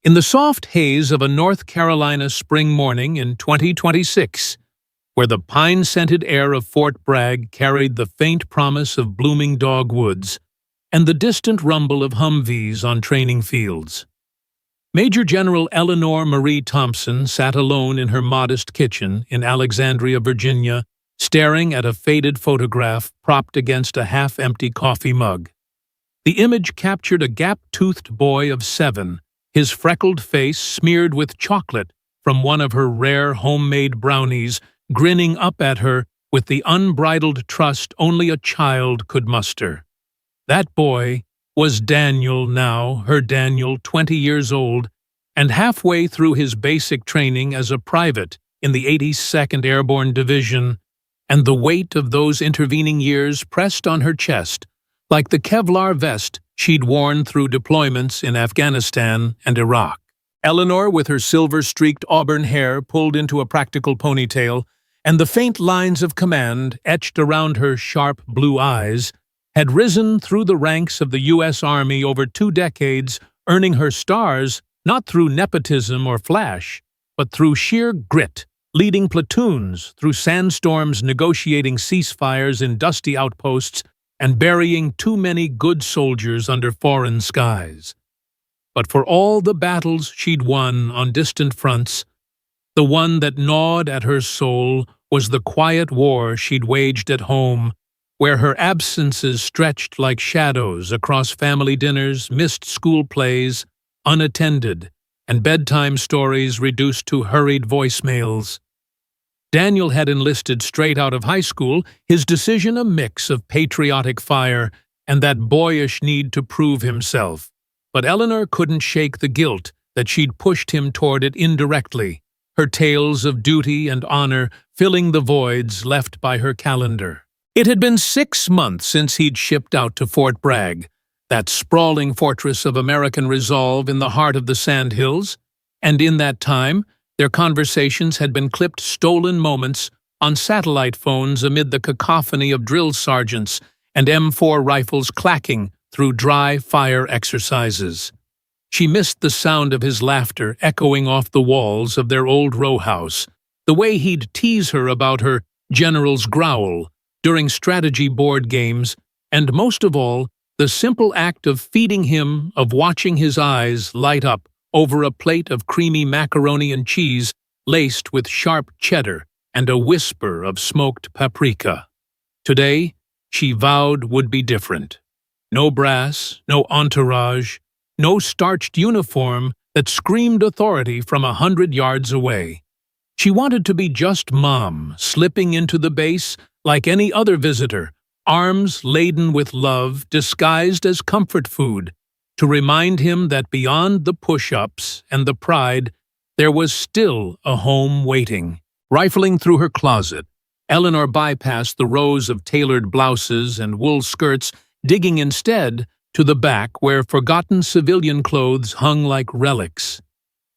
In the soft haze of a North Carolina spring morning in 2026, where the pine-scented air of Fort Bragg carried the faint promise of blooming dogwoods and the distant rumble of Humvees on training fields, Major General Eleanor Marie Thompson sat alone in her modest kitchen in Alexandria, Virginia, staring at a faded photograph propped against a half-empty coffee mug. The image captured a gap-toothed boy of 7, his freckled face smeared with chocolate from one of her rare homemade brownies, grinning up at her with the unbridled trust only a child could muster. That boy was Daniel now, her Daniel, 20 years old, and halfway through his basic training as a private in the 82nd Airborne Division, and the weight of those intervening years pressed on her chest like the Kevlar vest she'd worn through deployments in Afghanistan and Iraq. Eleanor, with her silver-streaked auburn hair pulled into a practical ponytail, and the faint lines of command etched around her sharp blue eyes, had risen through the ranks of the U.S. Army over 2 decades, earning her stars not through nepotism or flash, but through sheer grit, leading platoons through sandstorms, negotiating ceasefires in dusty outposts, and burying too many good soldiers under foreign skies. But for all the battles she'd won on distant fronts, the one that gnawed at her soul was the quiet war she'd waged at home, where her absences stretched like shadows across family dinners, missed school plays, unattended, and bedtime stories reduced to hurried voicemails. Daniel had enlisted straight out of high school, his decision a mix of patriotic fire and that boyish need to prove himself. But Eleanor couldn't shake the guilt that she'd pushed him toward it indirectly, her tales of duty and honor filling the voids left by her calendar. It had been 6 months since he'd shipped out to Fort Bragg, that sprawling fortress of American resolve in the heart of the Sandhills, and in that time, their conversations had been clipped stolen moments on satellite phones amid the cacophony of drill sergeants and M4 rifles clacking through dry fire exercises. She missed the sound of his laughter echoing off the walls of their old row house, the way he'd tease her about her general's growl during strategy board games, and most of all, the simple act of feeding him, of watching his eyes light up over a plate of creamy macaroni and cheese laced with sharp cheddar and a whisper of smoked paprika. Today, she vowed would be different. No brass, no entourage, no starched uniform that screamed authority from 100 yards away. She wanted to be just Mom, slipping into the base like any other visitor, arms laden with love disguised as comfort food, to remind him that beyond the push-ups and the pride, there was still a home waiting. Rifling through her closet, Eleanor bypassed the rows of tailored blouses and wool skirts, digging instead to the back where forgotten civilian clothes hung like relics.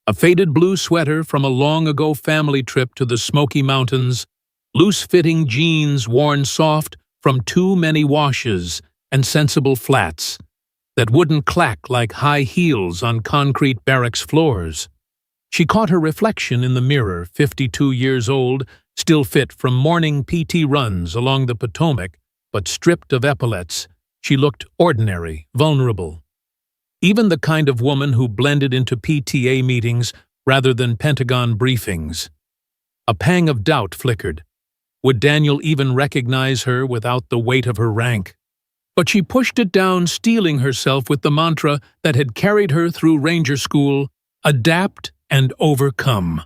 A faded blue sweater from a long-ago family trip to the Smoky Mountains, loose-fitting jeans worn soft from too many washes, and sensible flats that wouldn't clack like high heels on concrete barracks floors. She caught her reflection in the mirror, 52 years old, still fit from morning PT runs along the Potomac, but stripped of epaulets. She looked ordinary, vulnerable. Even the kind of woman who blended into PTA meetings rather than Pentagon briefings. A pang of doubt flickered. Would Daniel even recognize her without the weight of her rank? But she pushed it down, steeling herself with the mantra that had carried her through Ranger School: adapt and overcome.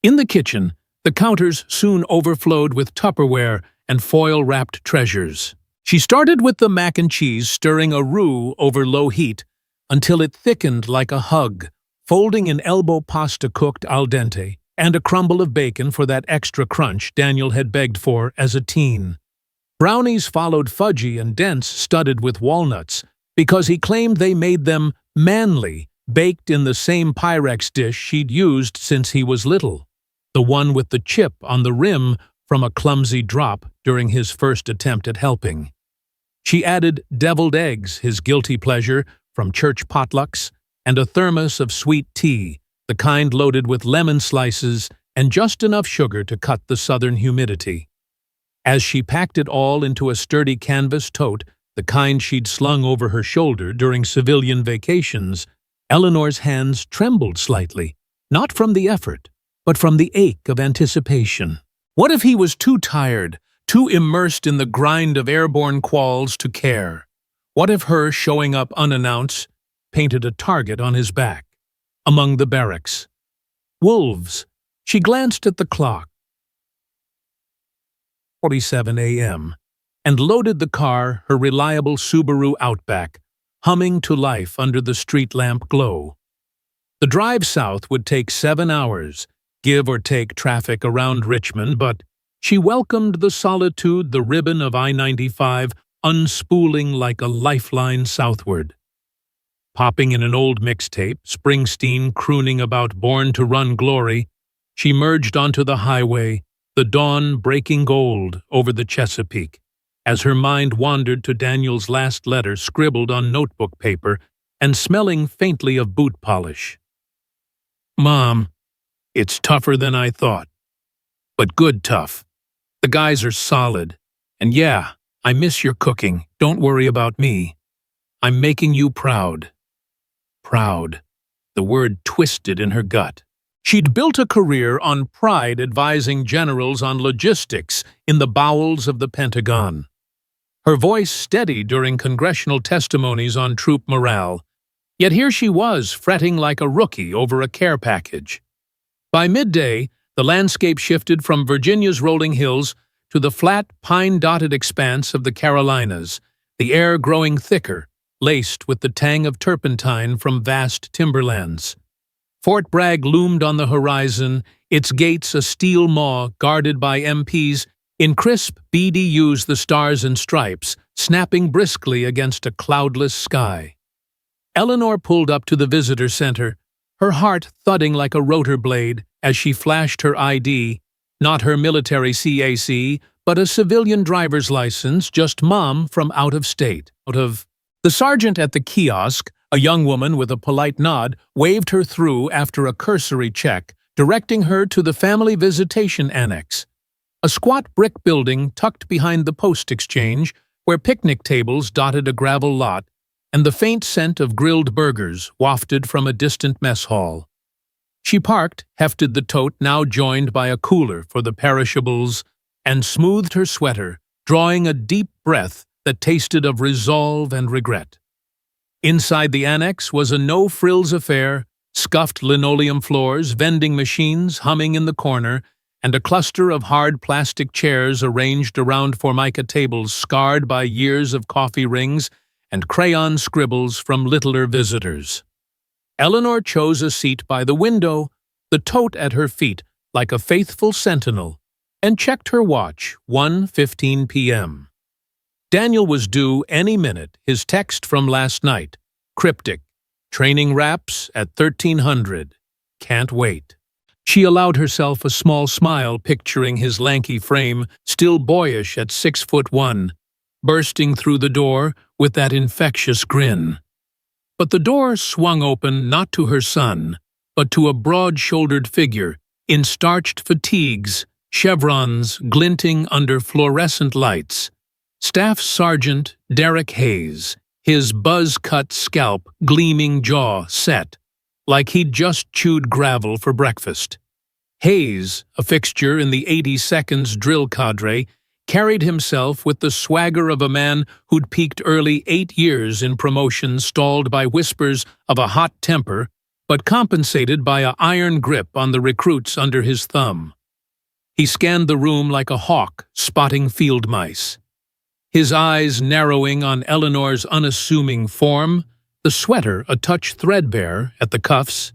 In the kitchen, the counters soon overflowed with Tupperware and foil-wrapped treasures. She started with the mac and cheese, stirring a roux over low heat until it thickened like a hug, folding in elbow pasta cooked al dente, and a crumble of bacon for that extra crunch Daniel had begged for as a teen. Brownies followed, fudgy and dense, studded with walnuts, because he claimed they made them manly, baked in the same Pyrex dish she'd used since he was little, the one with the chip on the rim from a clumsy drop during his first attempt at helping. She added deviled eggs, his guilty pleasure, from church potlucks, and a thermos of sweet tea, the kind loaded with lemon slices and just enough sugar to cut the southern humidity. As she packed it all into a sturdy canvas tote, the kind she'd slung over her shoulder during civilian vacations, Eleanor's hands trembled slightly, not from the effort, but from the ache of anticipation. What if he was too tired, too immersed in the grind of airborne quals to care? What if her showing up unannounced painted a target on his back, among the barracks? Wolves. She glanced at the clock. 47 a.m. and loaded the car, her reliable Subaru Outback, humming to life under the street lamp glow. The drive south would take 7 hours, give or take traffic around Richmond, but she welcomed the solitude, the ribbon of I-95 unspooling like a lifeline southward. Popping in an old mixtape, Springsteen crooning about Born to Run Glory, she merged onto the highway, the dawn breaking gold over the Chesapeake, as her mind wandered to Daniel's last letter scribbled on notebook paper and smelling faintly of boot polish. Mom, it's tougher than I thought. But good tough. The guys are solid. And yeah, I miss your cooking. Don't worry about me. I'm making you proud. Proud. The word twisted in her gut. She'd built a career on pride advising generals on logistics in the bowels of the Pentagon. Her voice steady during congressional testimonies on troop morale. Yet here she was, fretting like a rookie over a care package. By midday, the landscape shifted from Virginia's rolling hills to the flat, pine-dotted expanse of the Carolinas, the air growing thicker, laced with the tang of turpentine from vast timberlands. Fort Bragg loomed on the horizon, its gates a steel maw guarded by MPs in crisp BDUs, the stars and stripes, snapping briskly against a cloudless sky. Eleanor pulled up to the visitor center, her heart thudding like a rotor blade as she flashed her ID, not her military CAC, but a civilian driver's license, just Mom from out of state. The sergeant at the kiosk, a young woman with a polite nod, waved her through after a cursory check, directing her to the family visitation annex, a squat brick building tucked behind the post exchange where picnic tables dotted a gravel lot and the faint scent of grilled burgers wafted from a distant mess hall. She parked, hefted the tote now joined by a cooler for the perishables, and smoothed her sweater, drawing a deep breath that tasted of resolve and regret. Inside the annex was a no-frills affair, scuffed linoleum floors, vending machines humming in the corner, and a cluster of hard plastic chairs arranged around formica tables scarred by years of coffee rings and crayon scribbles from littler visitors. Eleanor chose a seat by the window, the tote at her feet like a faithful sentinel, and checked her watch, 1:15 p.m. Daniel was due any minute, his text from last night, cryptic, training wraps at 1300, can't wait. She allowed herself a small smile picturing his lanky frame, still boyish at 6'1", bursting through the door with that infectious grin. But the door swung open not to her son, but to a broad-shouldered figure in starched fatigues, chevrons glinting under fluorescent lights. Staff Sergeant Derek Hayes, his buzz-cut scalp, gleaming jaw set, like he'd just chewed gravel for breakfast. Hayes, a fixture in the 82nd's drill cadre, carried himself with the swagger of a man who'd peaked early 8 years in promotions stalled by whispers of a hot temper, but compensated by an iron grip on the recruits under his thumb. He scanned the room like a hawk spotting field mice. His eyes narrowing on Eleanor's unassuming form, the sweater a touch threadbare at the cuffs,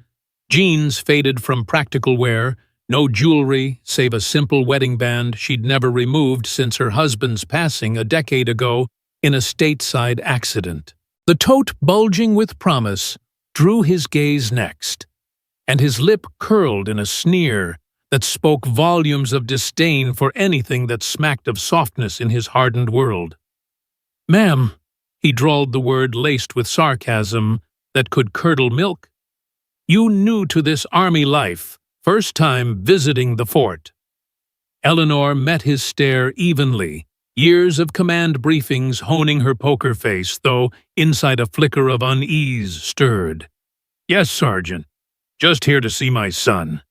jeans faded from practical wear, no jewelry save a simple wedding band she'd never removed since her husband's passing a decade ago in a stateside accident. The tote bulging with promise drew his gaze next, and his lip curled in a sneer that spoke volumes of disdain for anything that smacked of softness in his hardened world. "Ma'am," he drawled the word laced with sarcasm, that could curdle milk. You new to this army life, first time visiting the fort. Eleanor met his stare evenly, years of command briefings honing her poker face, though inside a flicker of unease stirred. Yes, Sergeant. Just here to see my son.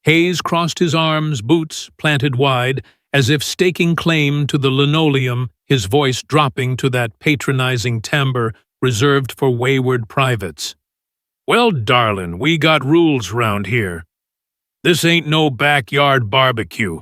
Hayes crossed his arms, boots planted wide, as if staking claim to the linoleum, his voice dropping to that patronizing timbre reserved for wayward privates. Well, darlin', we got rules round here. This ain't no backyard barbecue.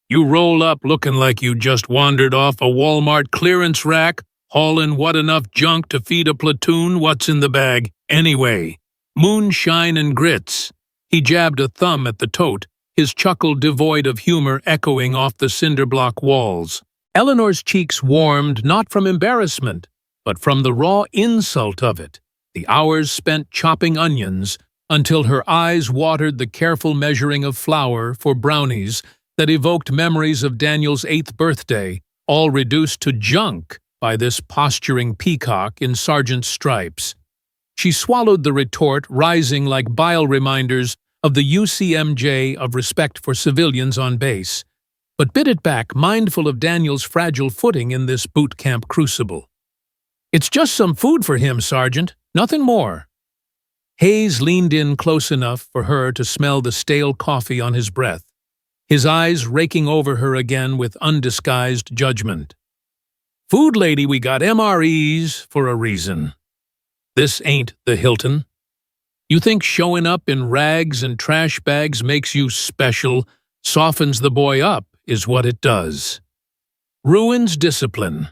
You roll up looking like you just wandered off a Walmart clearance rack, haulin' what enough junk to feed a platoon. What's in the bag, anyway? Moonshine and grits. He jabbed a thumb at the tote, his chuckle devoid of humor echoing off the cinder-block walls. Eleanor's cheeks warmed not from embarrassment, but from the raw insult of it, the hours spent chopping onions, until her eyes watered the careful measuring of flour for brownies that evoked memories of Daniel's 8th birthday, all reduced to junk by this posturing peacock in sergeant's stripes. She swallowed the retort, rising like bile reminders of the UCMJ of respect for civilians on base, but bit it back, mindful of Daniel's fragile footing in this boot camp crucible. It's just some food for him, Sergeant, nothing more. Hayes leaned in close enough for her to smell the stale coffee on his breath, his eyes raking over her again with undisguised judgment. Food lady, we got MREs for a reason. This ain't the Hilton. You think showing up in rags and trash bags makes you special, softens the boy up, is what it does. Ruins discipline.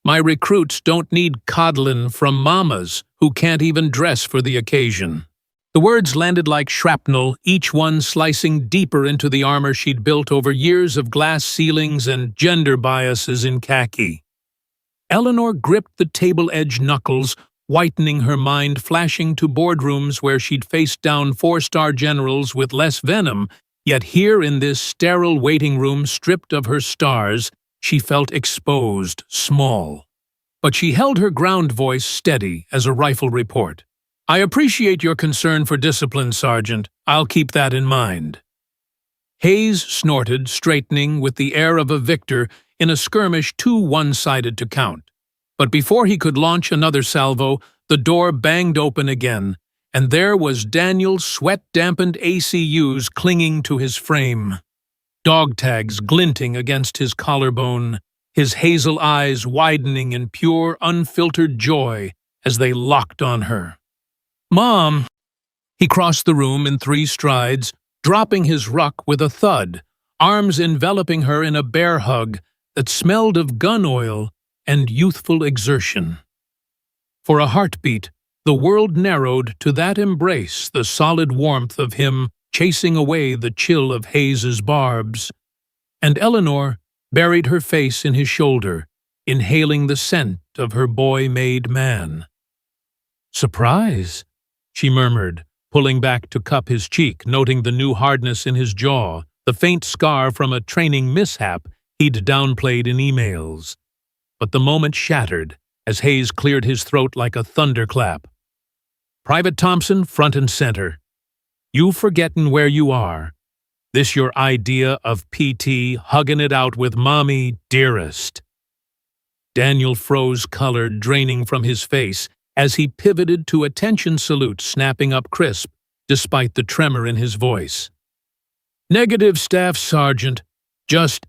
My recruits don't need coddlin' from mamas who can't even dress for the occasion. The words landed like shrapnel, each one slicing deeper into the armor she'd built over years of glass ceilings and gender biases in khaki. Eleanor gripped the table-edge knuckles, whitening her mind, flashing to boardrooms where she'd faced down 4-star generals with less venom, yet here in this sterile waiting room stripped of her stars, she felt exposed, small. But she held her ground voice steady as a rifle report. I appreciate your concern for discipline, Sergeant. I'll keep that in mind. Hayes snorted, straightening with the air of a victor in a skirmish too one-sided to count. But before he could launch another salvo, the door banged open again, and there was Daniel's sweat-dampened ACUs clinging to his frame. Dog tags glinting against his collarbone, his hazel eyes widening in pure, unfiltered joy as they locked on her. Mom! He crossed the room in 3 strides, dropping his ruck with a thud, arms enveloping her in a bear hug that smelled of gun oil and youthful exertion. For a heartbeat, the world narrowed to that embrace, the solid warmth of him chasing away the chill of Hayes's barbs, and Eleanor buried her face in his shoulder, inhaling the scent of her boy-made man. Surprise, she murmured, pulling back to cup his cheek, noting the new hardness in his jaw, the faint scar from a training mishap he'd downplayed in emails. But the moment shattered as Hayes cleared his throat like a thunderclap. Private Thompson, front and center. You forgettin' where you are. This your idea of PT hugging it out with mommy, dearest. Daniel froze, color draining from his face as he pivoted to attention salute, snapping up crisp, despite the tremor in his voice. Negative, Staff Sergeant. Just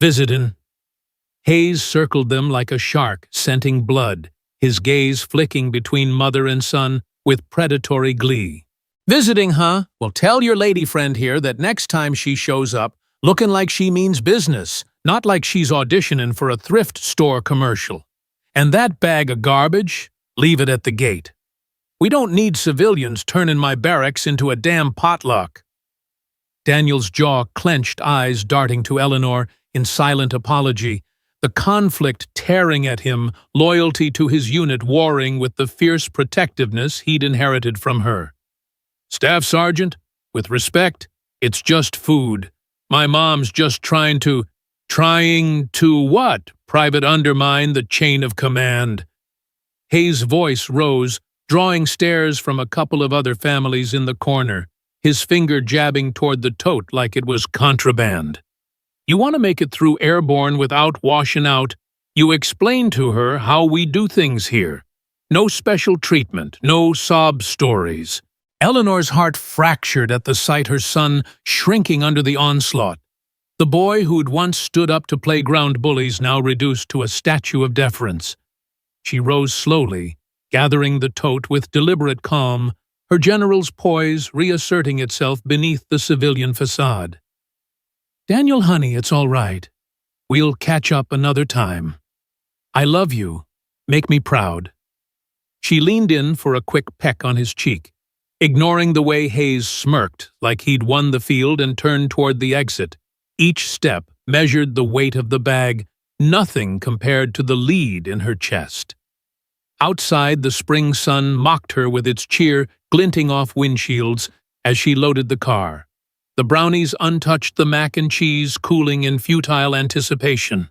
visitin'. Hayes circled them like a shark, scenting blood, his gaze flicking between mother and son with predatory glee. Visiting, huh? Well, tell your lady friend here that next time she shows up, looking like she means business, not like she's auditioning for a thrift store commercial. And that bag of garbage, leave it at the gate. We don't need civilians turning my barracks into a damn potluck. Daniel's jaw clenched, eyes darting to Eleanor in silent apology, the conflict tearing at him, loyalty to his unit warring with the fierce protectiveness he'd inherited from her. Staff Sergeant, with respect, it's just food. My mom's just trying to what? Private undermine the chain of command. Hayes' voice rose, drawing stares from a couple of other families in the corner, his finger jabbing toward the tote like it was contraband. You want to make it through airborne without washing out, you explain to her how we do things here. No special treatment, no sob stories. Eleanor's heart fractured at the sight her son shrinking under the onslaught. The boy who'd once stood up to playground bullies now reduced to a statue of deference. She rose slowly, gathering the tote with deliberate calm, her general's poise reasserting itself beneath the civilian facade. "Daniel, honey, it's all right. We'll catch up another time. I love you. Make me proud." She leaned in for a quick peck on his cheek, ignoring the way Hayes smirked like he'd won the field and turned toward the exit. Each step measured the weight of the bag, nothing compared to the lead in her chest. Outside, the spring sun mocked her with its cheer glinting off windshields as she loaded the car. The brownies untouched the mac and cheese, cooling in futile anticipation.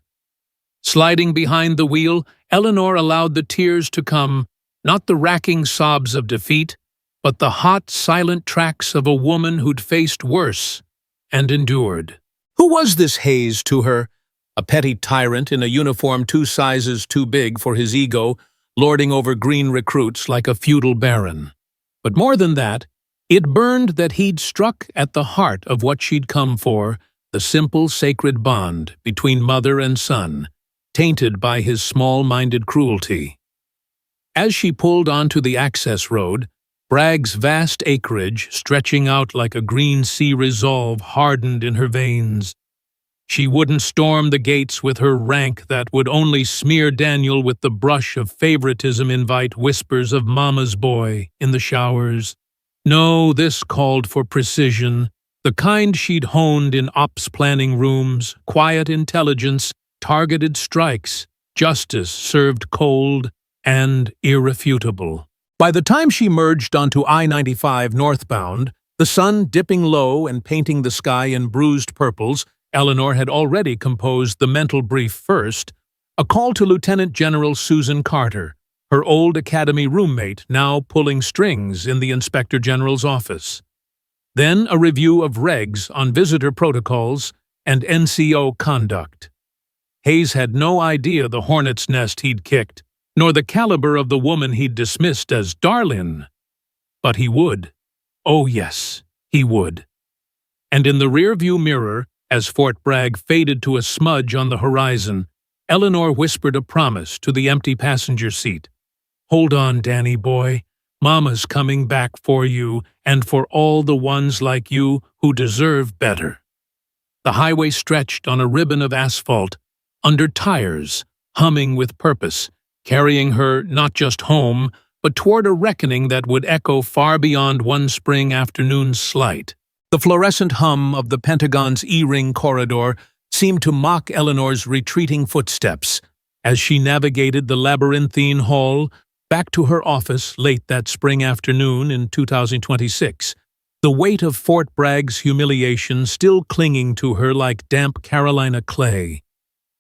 Sliding behind the wheel, Eleanor allowed the tears to come, not the racking sobs of defeat, but the hot, silent tracks of a woman who'd faced worse and endured. Who was this Hayes to her? A petty tyrant in a uniform 2 sizes too big for his ego, lording over green recruits like a feudal baron. But more than that, it burned that he'd struck at the heart of what she'd come for, the simple, sacred bond between mother and son, tainted by his small-minded cruelty. As she pulled onto the access road, Bragg's vast acreage, stretching out like a green sea resolve, hardened in her veins. She wouldn't storm the gates with her rank that would only smear Daniel with the brush of favoritism, invite whispers of mama's boy in the showers. No, this called for precision, the kind she'd honed in ops planning rooms, quiet intelligence, targeted strikes, justice served cold and irrefutable. By the time she merged onto I-95 northbound, the sun dipping low and painting the sky in bruised purples, Eleanor had already composed the mental brief first, a call to Lieutenant General Susan Carter, her old academy roommate now pulling strings in the Inspector General's office. Then a review of regs on visitor protocols and NCO conduct. Hayes had no idea the hornet's nest he'd kicked, nor the caliber of the woman he'd dismissed as darling. But he would. Oh yes, he would. And in the rearview mirror, as Fort Bragg faded to a smudge on the horizon, Eleanor whispered a promise to the empty passenger seat. "Hold on, Danny boy. Mama's coming back for you and for all the ones like you who deserve better." The highway stretched on a ribbon of asphalt, under tires, humming with purpose, carrying her not just home, but toward a reckoning that would echo far beyond one spring afternoon's slight. The fluorescent hum of the Pentagon's E-ring corridor seemed to mock Eleanor's retreating footsteps as she navigated the labyrinthine hall back to her office late that spring afternoon in 2026, the weight of Fort Bragg's humiliation still clinging to her like damp Carolina clay.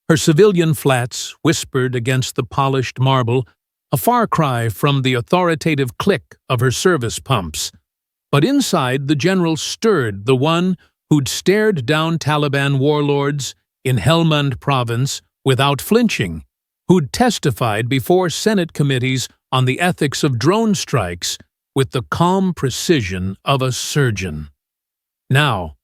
Her civilian flats whispered against the polished marble, a far cry from the authoritative click of her service pumps. But inside, the general stirred, the one who'd stared down Taliban warlords in Helmand province without flinching, who'd testified before Senate committees on the ethics of drone strikes with the calm precision of a surgeon. Now,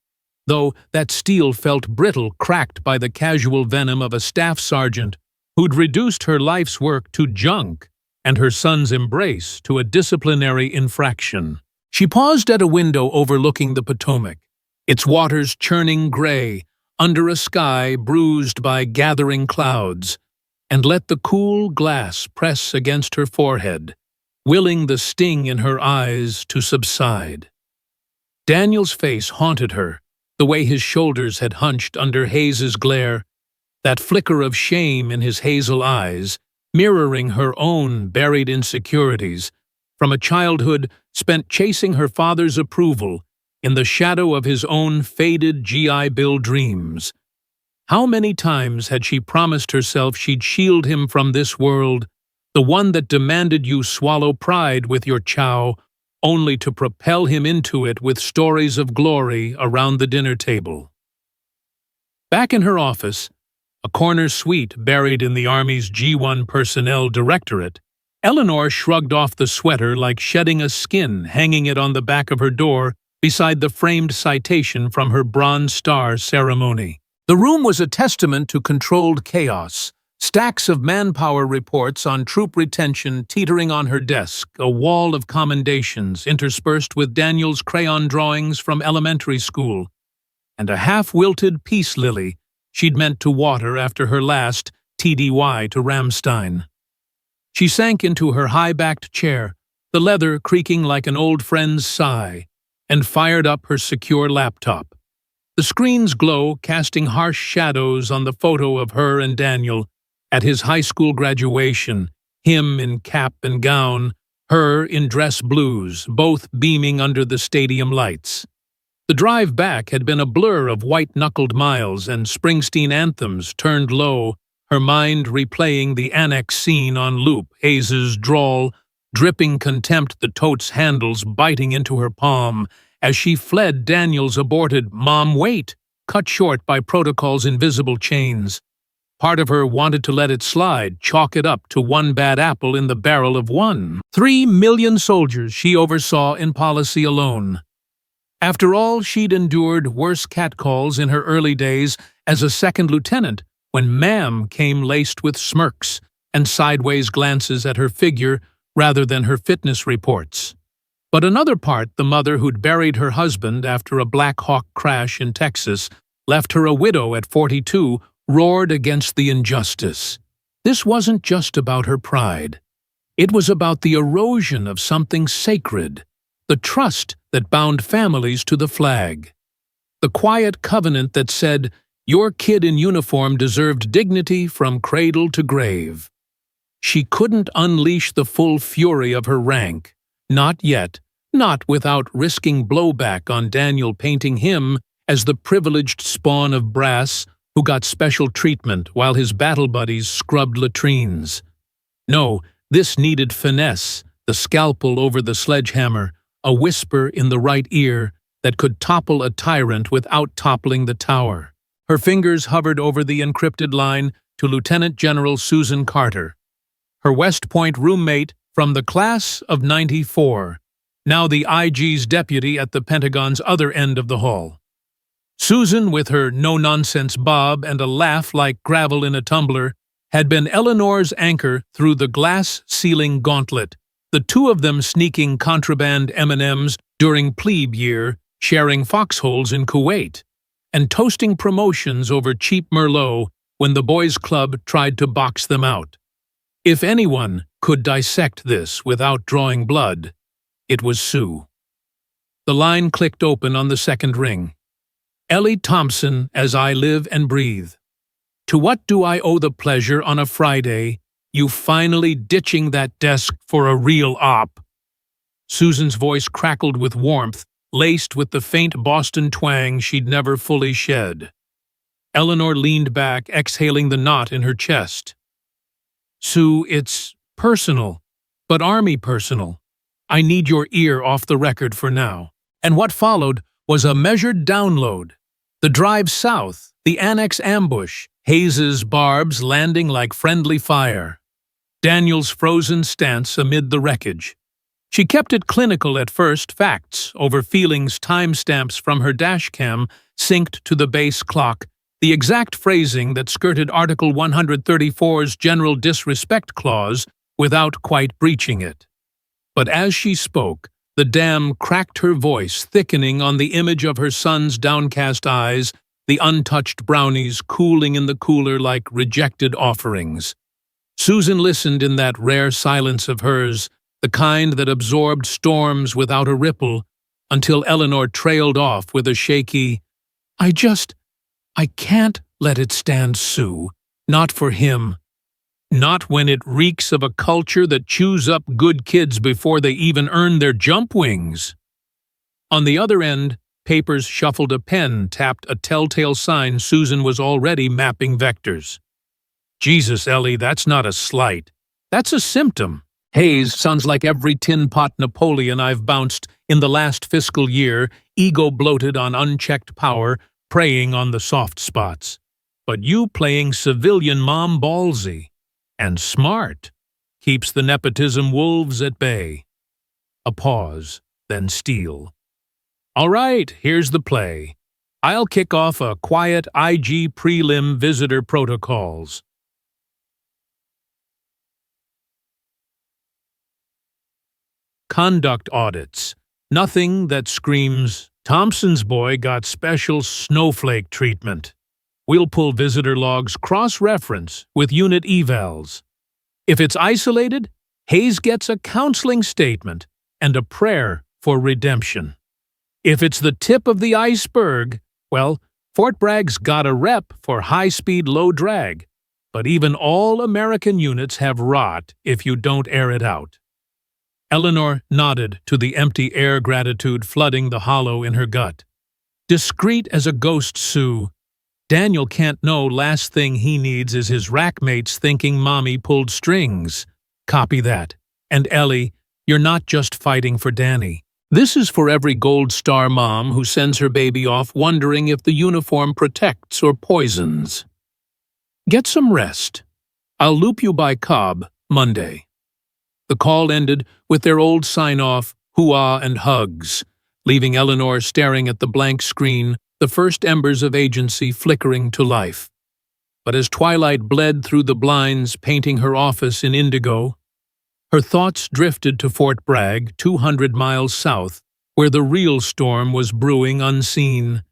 though that steel felt brittle, cracked by the casual venom of a staff sergeant who'd reduced her life's work to junk and her son's embrace to a disciplinary infraction. She paused at a window overlooking the Potomac, its waters churning gray under a sky bruised by gathering clouds, and let the cool glass press against her forehead, willing the sting in her eyes to subside. Daniel's face haunted her, the way his shoulders had hunched under Hayes's glare, that flicker of shame in his hazel eyes, mirroring her own buried insecurities, from a childhood spent chasing her father's approval in the shadow of his own faded GI Bill dreams. How many times had she promised herself she'd shield him from this world, The one that demanded you swallow pride with your chow, only to propel him into it with stories of glory around the dinner table. Back in her office, a corner suite buried in the Army's G1 Personnel Directorate, Eleanor shrugged off the sweater like shedding a skin, hanging it on the back of her door beside the framed citation from her Bronze Star ceremony. The room was a testament to controlled chaos, stacks of manpower reports on troop retention teetering on her desk, a wall of commendations interspersed with Daniel's crayon drawings from elementary school, and a half-wilted peace lily she'd meant to water after her last TDY to Ramstein. She sank into her high-backed chair, the leather creaking like an old friend's sigh, and fired up her secure laptop. The screen's glow casting harsh shadows on the photo of her and Daniel at his high school graduation, him in cap and gown, her in dress blues, both beaming under the stadium lights. The drive back had been a blur of white-knuckled miles and Springsteen anthems turned low, her mind replaying the annex scene on loop, Hayes's drawl, dripping contempt the tote's handles biting into her palm as she fled Daniel's aborted "Mom, wait!" cut short by protocol's invisible chains. Part of her wanted to let it slide, chalk it up to one bad apple in the barrel of 3 million soldiers she oversaw in policy alone. After all, she'd endured worse catcalls in her early days as a second lieutenant, when ma'am came laced with smirks and sideways glances at her figure rather than her fitness reports. But another part, the mother who'd buried her husband after a Black Hawk crash in Texas, left her a widow at 42, roared against the injustice. This wasn't just about her pride. It was about the erosion of something sacred, the trust that bound families to the flag, the quiet covenant that said, your kid in uniform deserved dignity from cradle to grave. She couldn't unleash the full fury of her rank, not yet, not without risking blowback on Daniel, painting him as the privileged spawn of brass who got special treatment while his battle buddies scrubbed latrines. No, this needed finesse, the scalpel over the sledgehammer, a whisper in the right ear that could topple a tyrant without toppling the tower. Her fingers hovered over the encrypted line to Lieutenant General Susan Carter, her West Point roommate from the class of '94, now the IG's deputy at the Pentagon's other end of the hall. Susan, with her no-nonsense bob and a laugh like gravel in a tumbler, had been Eleanor's anchor through the glass-ceiling gauntlet, the two of them sneaking contraband M&Ms during plebe year, sharing foxholes in Kuwait, and toasting promotions over cheap Merlot when the boys' club tried to box them out. If anyone could dissect this without drawing blood, it was Sue. The line clicked open on the second ring. Ellie Thompson, as I live and breathe. To what do I owe the pleasure on a Friday, you finally ditching that desk for a real op? Susan's voice crackled with warmth, laced with the faint Boston twang she'd never fully shed. Eleanor leaned back, exhaling the knot in her chest. Sue, it's personal, but Army personal. I need your ear off the record for now. And what followed was a measured download. The drive south, the annex ambush, Hayes's barbs landing like friendly fire. Daniel's frozen stance amid the wreckage. She kept it clinical at first, facts over feelings, timestamps from her dashcam synced to the base clock, the exact phrasing that skirted Article 134's General Disrespect Clause without quite breaching it. But as she spoke, the dam cracked her voice, thickening on the image of her son's downcast eyes, the untouched brownies cooling in the cooler like rejected offerings. Susan listened in that rare silence of hers, the kind that absorbed storms without a ripple, until Eleanor trailed off with a shaky, I can't let it stand, Sue. Not for him. Not when it reeks of a culture that chews up good kids before they even earn their jump wings. On the other end, papers shuffled, a pen tapped a telltale sign Susan was already mapping vectors. Jesus, Ellie, that's not a slight. That's a symptom. Hayes sounds like every tin pot Napoleon I've bounced in the last fiscal year, ego bloated on unchecked power, preying on the soft spots. But you playing civilian mom ballsy. And smart. Keeps the nepotism wolves at bay. A pause, then steel. All right, here's the play. I'll kick off a quiet IG prelim visitor protocols. Conduct audits. Nothing that screams, Thompson's boy got special snowflake treatment. We'll pull visitor logs cross-reference with unit evals. If it's isolated, Hayes gets a counseling statement and a prayer for redemption. If it's the tip of the iceberg, well, Fort Bragg's got a rep for high-speed, low-drag. But even all-American units have rot if you don't air it out. Eleanor nodded to the empty air gratitude flooding the hollow in her gut. Discreet as a ghost Sioux, Daniel can't know last thing he needs is his rackmates thinking Mommy pulled strings. Copy that. And Ellie, you're not just fighting for Danny. This is for every Gold Star mom who sends her baby off wondering if the uniform protects or poisons. Get some rest. I'll loop you by Cobb Monday. The call ended with their old sign-off, hoo-ah and hugs, leaving Eleanor staring at the blank screen, the first embers of agency flickering to life. But as twilight bled through the blinds painting her office in indigo, her thoughts drifted to Fort Bragg, 200 miles south, where the real storm was brewing unseen.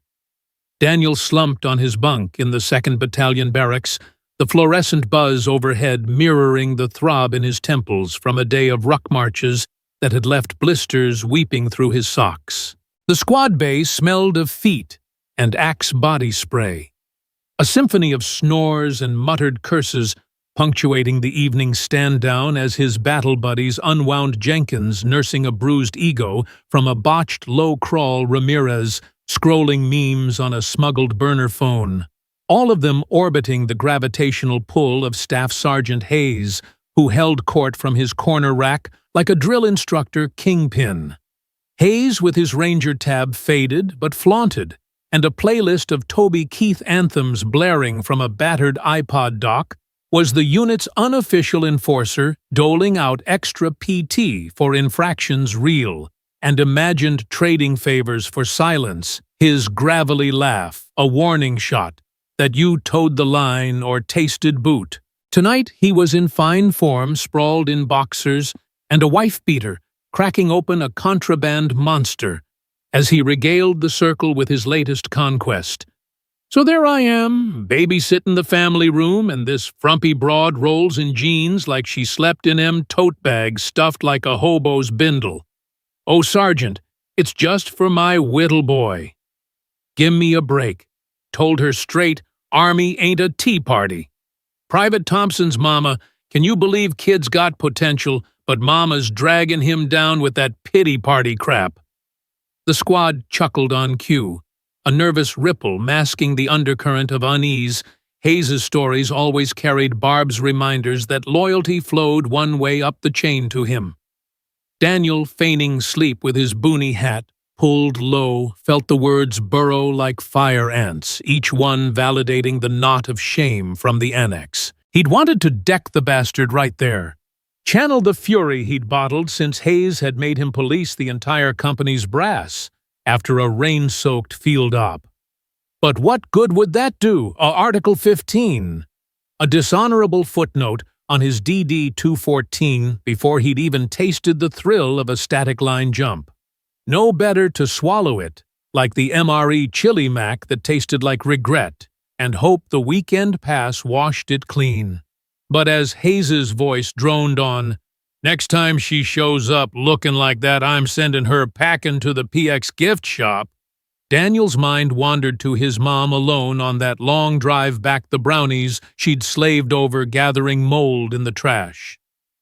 Daniel slumped on his bunk in the 2nd Battalion barracks, the fluorescent buzz overhead mirroring the throb in his temples from a day of ruck marches that had left blisters weeping through his socks. The squad bay smelled of feet and Axe body spray. A symphony of snores and muttered curses punctuating the evening stand-down as his battle buddies unwound Jenkins nursing a bruised ego from a botched low-crawl Ramirez scrolling memes on a smuggled burner phone. All of them orbiting the gravitational pull of Staff Sergeant Hayes, who held court from his corner rack like a drill instructor kingpin. Hayes with his Ranger tab faded but flaunted, and a playlist of Toby Keith anthems blaring from a battered iPod dock was the unit's unofficial enforcer doling out extra PT for infractions real and imagined trading favors for silence, his gravelly laugh, a warning shot that you towed the line or tasted boot. Tonight he was in fine form, sprawled in boxers and a wife-beater, cracking open a contraband monster as he regaled the circle with his latest conquest. So there I am, babysitting the family room, and this frumpy broad rolls in jeans like she slept in tote bags stuffed like a hobo's bindle. Oh, Sergeant, it's just for my whittle boy. Give me a break. Told her straight, Army ain't a tea party. Private Thompson's mama, can you believe kid's got potential, but mama's dragging him down with that pity party crap? The squad chuckled on cue, a nervous ripple masking the undercurrent of unease. Hayes's stories always carried Barb's reminders that loyalty flowed one way up the chain to him. Daniel, feigning sleep with his boonie hat pulled low, felt the words burrow like fire ants, each one validating the knot of shame from the annex. He'd wanted to deck the bastard right there. Channel the fury he'd bottled since Hayes had made him police the entire company's brass after a rain-soaked field op. But what good would that do? Article 15. A dishonorable footnote on his DD-214 before he'd even tasted the thrill of a static line jump. No better to swallow it, like the MRE chili mac that tasted like regret, and hope the weekend pass washed it clean. But as Hayes's voice droned on, next time she shows up looking like that, I'm sending her packing to the PX gift shop, Daniel's mind wandered to his mom alone on that long drive back the brownies she'd slaved over gathering mold in the trash.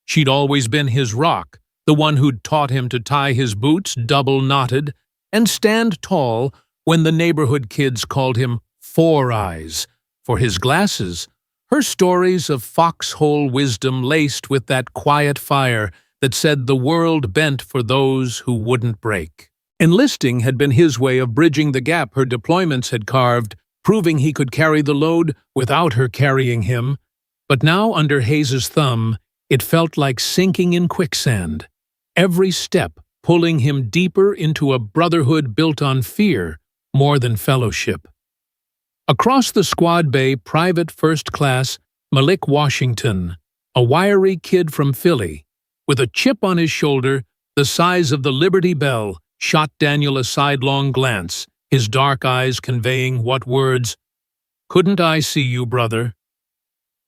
She'd always been his rock, the one who'd taught him to tie his boots double-knotted and stand tall when the neighborhood kids called him Four Eyes for his glasses, Her stories of foxhole wisdom laced with that quiet fire that said the world bent for those who wouldn't break. Enlisting had been his way of bridging the gap her deployments had carved, proving he could carry the load without her carrying him. But now, under Hayes's thumb, it felt like sinking in quicksand, every step pulling him deeper into a brotherhood built on fear more than fellowship. Across the squad bay, Private First Class Malik Washington, a wiry kid from Philly, with a chip on his shoulder the size of the Liberty Bell, shot Daniel a sidelong glance, his dark eyes conveying what words? "Couldn't I see you, brother?"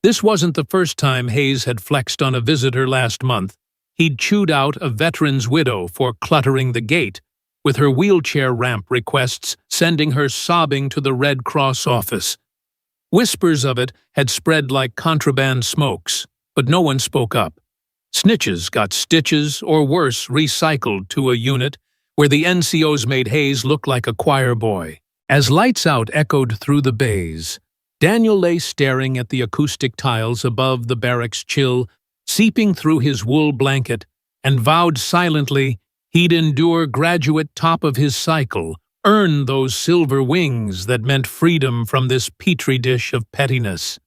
This wasn't the first time Hayes had flexed on a visitor last month. He'd chewed out a veteran's widow for cluttering the gate, with her wheelchair ramp requests sending her sobbing to the Red Cross office. Whispers of it had spread like contraband smokes, but no one spoke up. Snitches got stitches, or worse, recycled to a unit where the NCOs made Hayes look like a choir boy. As Lights Out echoed through the bays, Daniel lay staring at the acoustic tiles above the barracks, chill seeping through his wool blanket, and vowed silently he'd endure graduate top of his cycle, earn those silver wings that meant freedom from this petri dish of pettiness.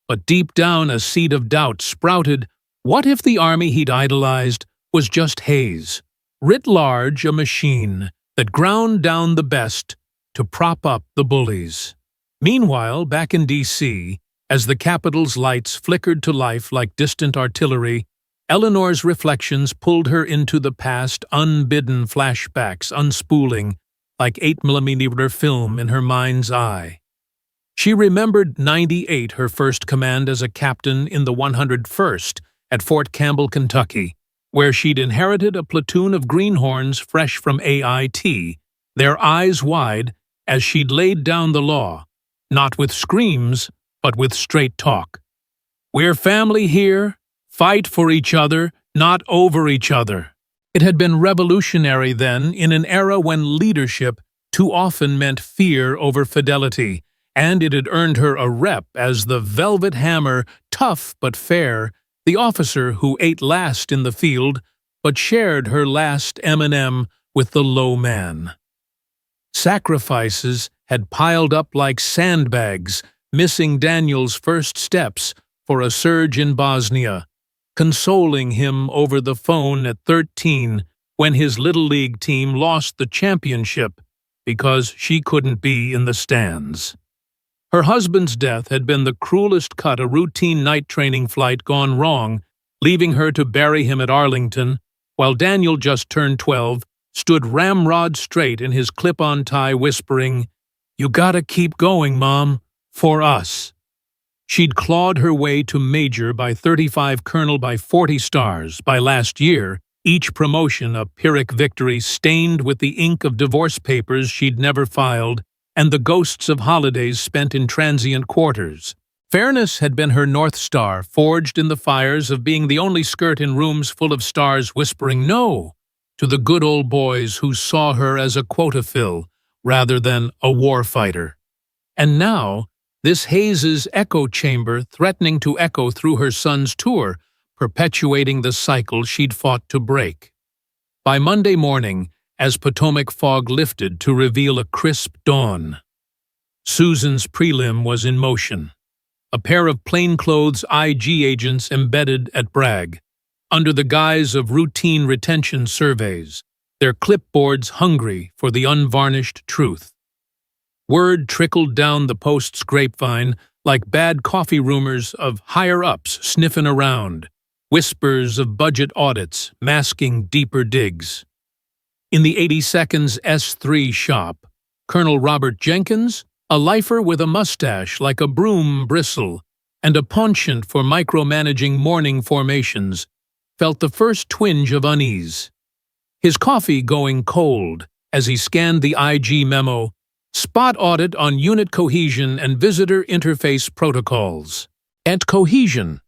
But deep down a seed of doubt sprouted. What if the army he'd idolized was just Hayes, writ large a machine that ground down the best to prop up the bullies? Meanwhile, back in D.C., as the Capitol's lights flickered to life like distant artillery, Eleanor's reflections pulled her into the past, unbidden flashbacks unspooling like 8mm film in her mind's eye. She remembered 98, her first command as a captain in the 101st at Fort Campbell, Kentucky, where she'd inherited a platoon of greenhorns fresh from AIT, their eyes wide as she'd laid down the law, not with screams, but with straight talk. "We're family here. Fight for each other, not over each other." It had been revolutionary then, in an era when leadership too often meant fear over fidelity, and it had earned her a rep as the velvet hammer, tough but fair, the officer who ate last in the field, but shared her last M&M with the low man. Sacrifices had piled up like sandbags, missing Daniel's first steps for a surge in Bosnia, consoling him over the phone at 13 when his Little League team lost the championship because she couldn't be in the stands. Her husband's death had been the cruelest cut, a routine night training flight gone wrong, leaving her to bury him at Arlington, while Daniel, just turned 12, stood ramrod straight in his clip-on tie whispering, "You gotta keep going, Mom. For us." She'd clawed her way to Major by 35, Colonel by 40 stars. By last year, each promotion a Pyrrhic victory stained with the ink of divorce papers she'd never filed and the ghosts of holidays spent in transient quarters. Fairness had been her North Star, forged in the fires of being the only skirt in rooms full of stars whispering no to the good old boys who saw her as a quota fill rather than a war fighter. And now, this Hayes's echo chamber threatening to echo through her son's tour, perpetuating the cycle she'd fought to break. By Monday morning, as Potomac fog lifted to reveal a crisp dawn, Susan's prelim was in motion. A pair of plainclothes IG agents embedded at Bragg, under the guise of routine retention surveys, their clipboards hungry for the unvarnished truth. Word trickled down the Post's grapevine like bad coffee rumors of higher-ups sniffing around, whispers of budget audits masking deeper digs. In the 82nd's S3 shop, Colonel Robert Jenkins, a lifer with a mustache like a broom bristle and a penchant for micromanaging morning formations, felt the first twinge of unease. His coffee going cold as he scanned the IG memo, "Spot audit on unit cohesion and visitor interface protocols." And cohesion.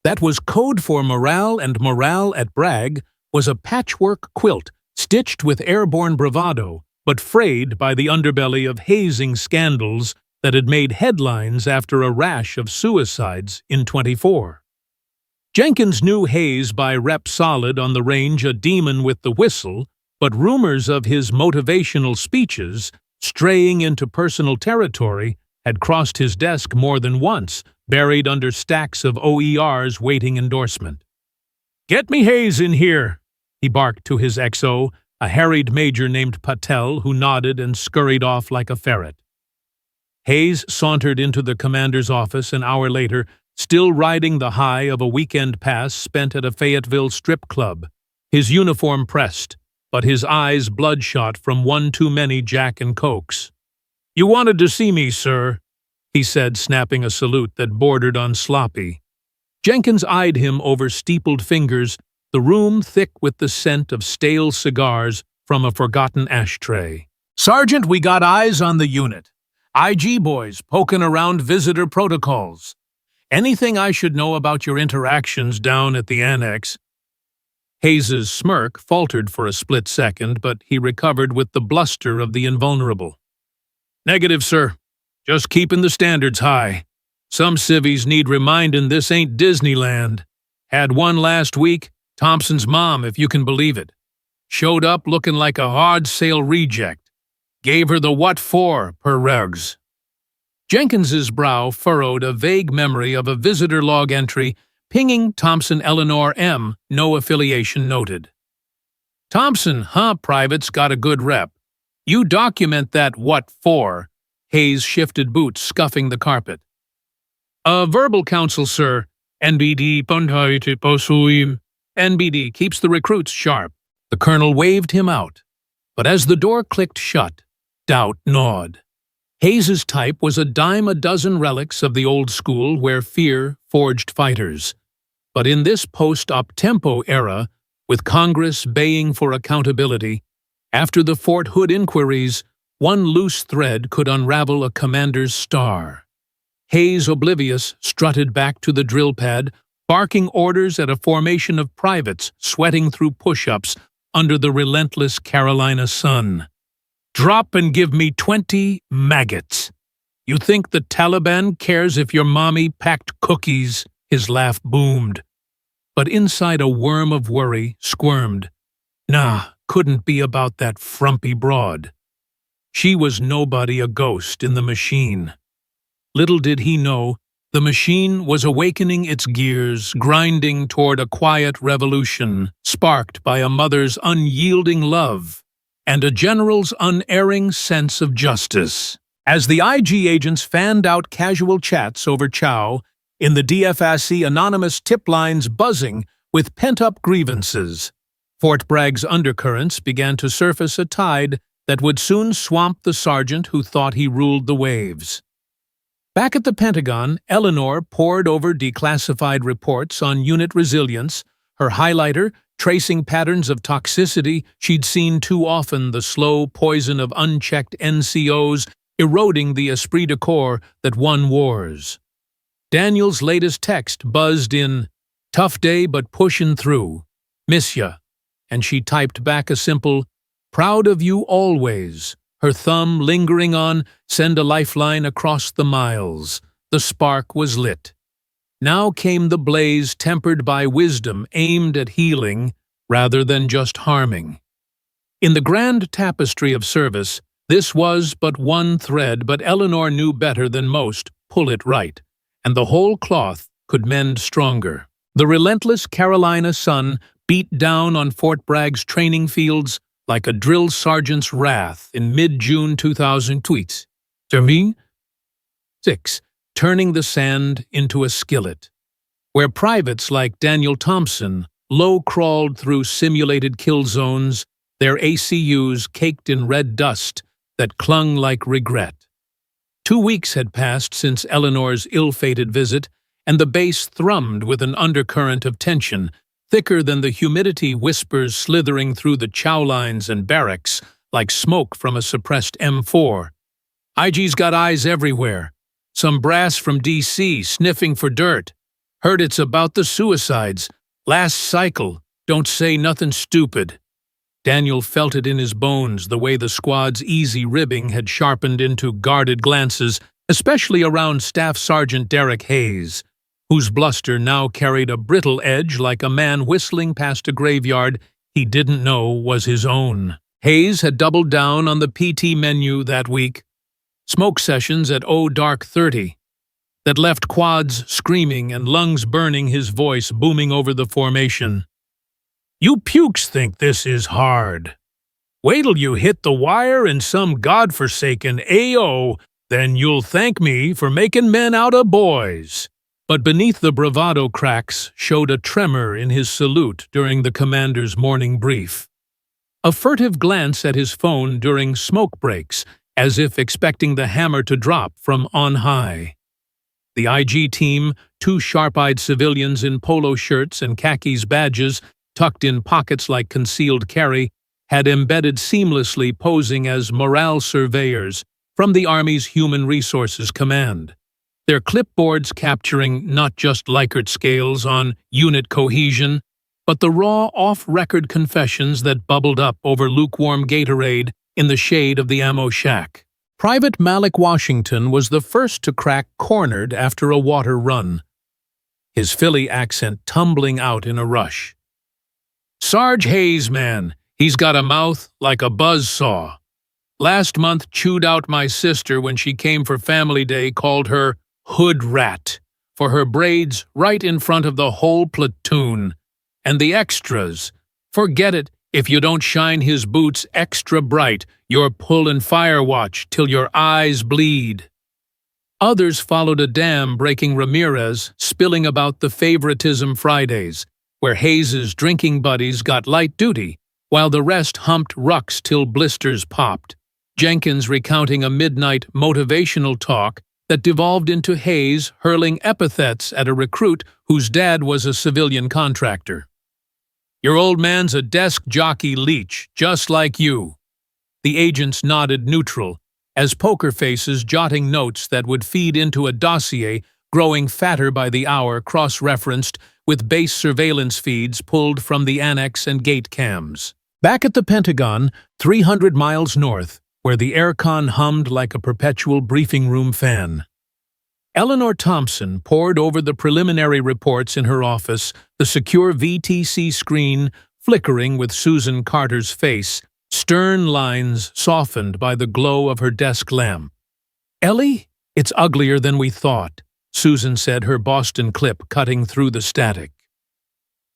That was code for morale, and morale at Bragg was a patchwork quilt stitched with airborne bravado, but frayed by the underbelly of hazing scandals that had made headlines after a rash of suicides in 24. Jenkins knew Hayes by rep solid on the range a demon with the whistle, but rumors of his motivational speeches, straying into personal territory, had crossed his desk more than once, buried under stacks of OERs waiting endorsement. "Get me Hayes in here," he barked to his XO, a harried major named Patel who nodded and scurried off like a ferret. Hayes sauntered into the commander's office an hour later, still riding the high of a weekend pass spent at a Fayetteville strip club, his uniform pressed, but his eyes bloodshot from one too many Jack and Cokes. "You wanted to see me, sir," he said, snapping a salute that bordered on sloppy. Jenkins eyed him over steepled fingers, the room thick with the scent of stale cigars from a forgotten ashtray. "Sergeant, we got eyes on the unit. IG boys poking around visitor protocols. Anything I should know about your interactions down at the annex?" Hayes's smirk faltered for a split second, but he recovered with the bluster of the invulnerable. "Negative, sir. Just keeping the standards high. Some civvies need reminding this ain't Disneyland. Had one last week, Thompson's mom, if you can believe it. Showed up looking like a hard sale reject. Gave her the what for, per regs." Jenkins's brow furrowed a vague memory of a visitor log entry pinging Thompson Eleanor M., no affiliation noted. "Thompson, huh, private's got a good rep. You document that what for." Hayes shifted boots, scuffing the carpet. "Verbal counsel, sir. NBD NBD keeps the recruits sharp." The colonel waved him out, but as the door clicked shut, doubt gnawed. Hayes's type was a dime a dozen relics of the old school where fear forged fighters. But in this post-up-tempo era, with Congress baying for accountability, after the Fort Hood inquiries, one loose thread could unravel a commander's star. Hayes, oblivious, strutted back to the drill pad, barking orders at a formation of privates sweating through push-ups under the relentless Carolina sun. "Drop and give me 20 maggots. You think the Taliban cares if your mommy packed cookies?" His laugh boomed. But inside a worm of worry squirmed. Nah, couldn't be about that frumpy broad. She was nobody a ghost in the machine. Little did he know, the machine was awakening its gears, grinding toward a quiet revolution, sparked by a mother's unyielding love and a general's unerring sense of justice. As the IG agents fanned out casual chats over chow, in the DFSC anonymous tip lines buzzing with pent-up grievances, Fort Bragg's undercurrents began to surface a tide that would soon swamp the sergeant who thought he ruled the waves. Back at the Pentagon, Eleanor pored over declassified reports on unit resilience, her highlighter tracing patterns of toxicity she'd seen too often, the slow poison of unchecked NCOs eroding the esprit de corps that won wars. Daniel's latest text buzzed in, "Tough day but pushin' through. Miss ya." And she typed back a simple, "Proud of you always," her thumb lingering on, "Send a lifeline across the miles." The spark was lit. Now came the blaze tempered by wisdom aimed at healing rather than just harming. In the grand tapestry of service, this was but one thread, but Eleanor knew better than most, pull it right, and the whole cloth could mend stronger. The relentless Carolina sun beat down on Fort Bragg's training fields like a drill sergeant's wrath in mid-June 2000 tweets. Termin 6. Turning the sand into a skillet, where privates like Daniel Thompson low-crawled through simulated kill zones, their ACUs caked in red dust that clung like regret. 2 weeks had passed since Eleanor's ill-fated visit, and the base thrummed with an undercurrent of tension, thicker than the humidity whispers slithering through the chow lines and barracks like smoke from a suppressed M4. IG's got eyes everywhere. Some brass from D.C. sniffing for dirt. Heard it's about the suicides. Last cycle. Don't say nothing stupid. Daniel felt it in his bones, the way the squad's easy ribbing had sharpened into guarded glances especially around Staff Sergeant Derek Hayes, whose bluster now carried a brittle edge like a man whistling past a graveyard he didn't know was his own. Hayes had doubled down on the PT menu that week, smoke sessions at dark 30, that left quads screaming and lungs burning, his voice booming over the formation. "You pukes think this is hard. Wait till you hit the wire in some godforsaken AO, then you'll thank me for making men out of boys." But beneath the bravado cracks showed a tremor in his salute during the commander's morning brief. A furtive glance at his phone during smoke breaks, as if expecting the hammer to drop from on high. The IG team, two sharp-eyed civilians in polo shirts and khakis badges tucked in pockets like concealed carry, had embedded seamlessly, posing as morale surveyors from the Army's Human Resources Command, their clipboards capturing not just Likert scales on unit cohesion, but the raw, off-record confessions that bubbled up over lukewarm Gatorade in the shade of the ammo shack. Private Malik Washington was the first to crack cornered after a water run, his Philly accent tumbling out in a rush. "Sarge Hayes, man, he's got a mouth like a buzzsaw. Last month chewed out my sister when she came for family day, called her hood rat for her braids right in front of the whole platoon. And the extras, forget it. If you don't shine his boots extra bright, you're pullin' fire watch till your eyes bleed." Others followed a dam breaking Ramirez, spilling about the favoritism Fridays, where Hayes's drinking buddies got light duty, while the rest humped rucks till blisters popped. Jenkins recounting a midnight motivational talk that devolved into Hayes hurling epithets at a recruit whose dad was a civilian contractor. "Your old man's a desk jockey leech, just like you." The agents nodded neutral, as poker faces jotting notes that would feed into a dossier growing fatter by the hour, cross-referenced with base surveillance feeds pulled from the annex and gate cams. Back at the Pentagon, 300 miles north, where the aircon hummed like a perpetual briefing room fan, Eleanor Thompson pored over the preliminary reports in her office, the secure VTC screen flickering with Susan Carter's face, stern lines softened by the glow of her desk lamp. "Ellie, it's uglier than we thought," Susan said, her Boston clip cutting through the static.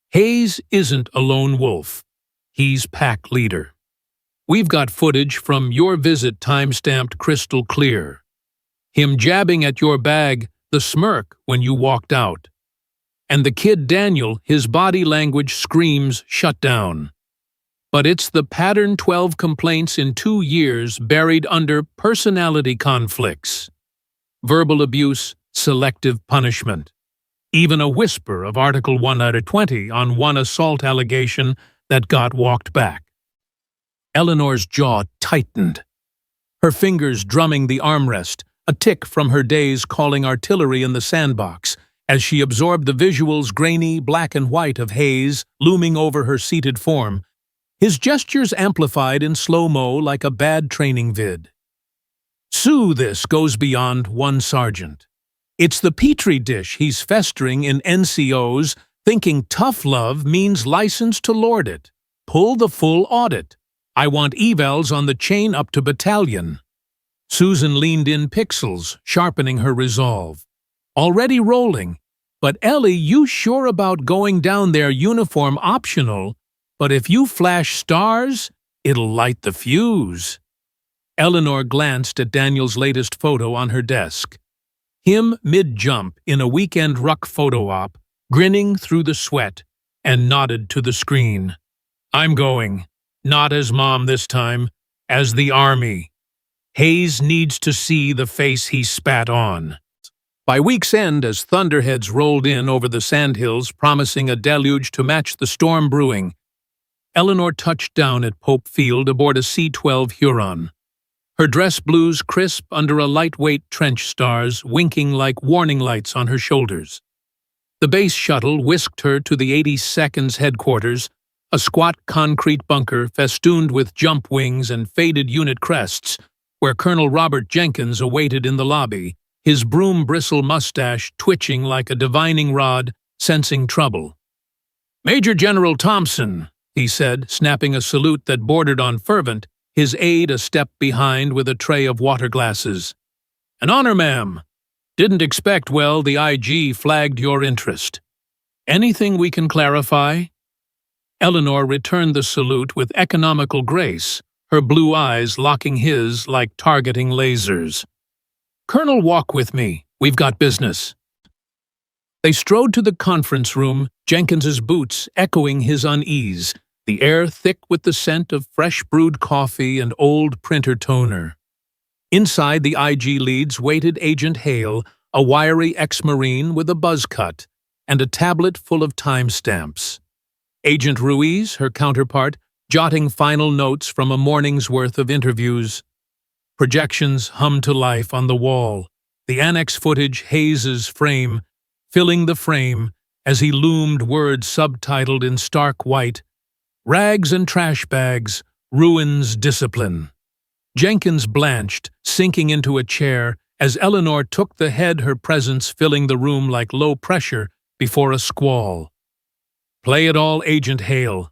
"Hayes isn't a lone wolf. He's pack leader. We've got footage from your visit time-stamped crystal clear. Him jabbing at your bag, the smirk when you walked out. And the kid Daniel, his body language screams shut down. But it's the pattern 12 complaints in 2 years buried under personality conflicts. Verbal abuse, selective punishment. Even a whisper of Article 1 out of 20 on one assault allegation that got walked back." Eleanor's jaw tightened, her fingers drumming the armrest, a tick from her days calling artillery in the sandbox, as she absorbed the visuals, grainy black and white, of Hayes looming over her seated form, his gestures amplified in slow-mo like a bad training vid. "Sue, this goes beyond one sergeant. It's the petri dish he's festering in NCOs, thinking tough love means license to lord it. Pull the full audit. I want evals on the chain up to battalion." Susan leaned in pixels, sharpening her resolve. "Already rolling. But Ellie, you sure about going down there uniform optional? But if you flash stars, it'll light the fuse." Eleanor glanced at Daniel's latest photo on her desk. Him mid-jump in a weekend ruck photo op, grinning through the sweat, and nodded to the screen. "I'm going. Not as mom this time, as the Army. Hayes needs to see the face he spat on." By week's end, as thunderheads rolled in over the sandhills promising a deluge to match the storm brewing, Eleanor touched down at Pope Field aboard a C-12 Huron. Her dress blues crisp under a lightweight trench stars winking like warning lights on her shoulders. The base shuttle whisked her to the 82nd's headquarters, a squat concrete bunker festooned with jump wings and faded unit crests, where Colonel Robert Jenkins awaited in the lobby, his broom-bristle mustache twitching like a divining rod, sensing trouble. "Major General Thompson," he said, snapping a salute that bordered on fervent, his aide a step behind with a tray of water glasses. "An honor, ma'am. Didn't expect, well, the IG flagged your interest. Anything we can clarify?" Eleanor returned the salute with economical grace, her blue eyes locking his like targeting lasers. "Colonel, walk with me. We've got business." They strode to the conference room, Jenkins's boots echoing his unease, the air thick with the scent of fresh brewed coffee and old printer toner. Inside the IG leads waited Agent Hale, a wiry ex-Marine with a buzz cut, and a tablet full of timestamps. Agent Ruiz, her counterpart, jotting final notes from a morning's worth of interviews. Projections hummed to life on the wall, the annex footage Hayes's frame, filling the frame as he loomed words subtitled in stark white, "Rags and trash bags, ruins discipline." Jenkins blanched, sinking into a chair, as Eleanor took the head, her presence filling the room like low pressure before a squall. "Play it all, Agent Hale.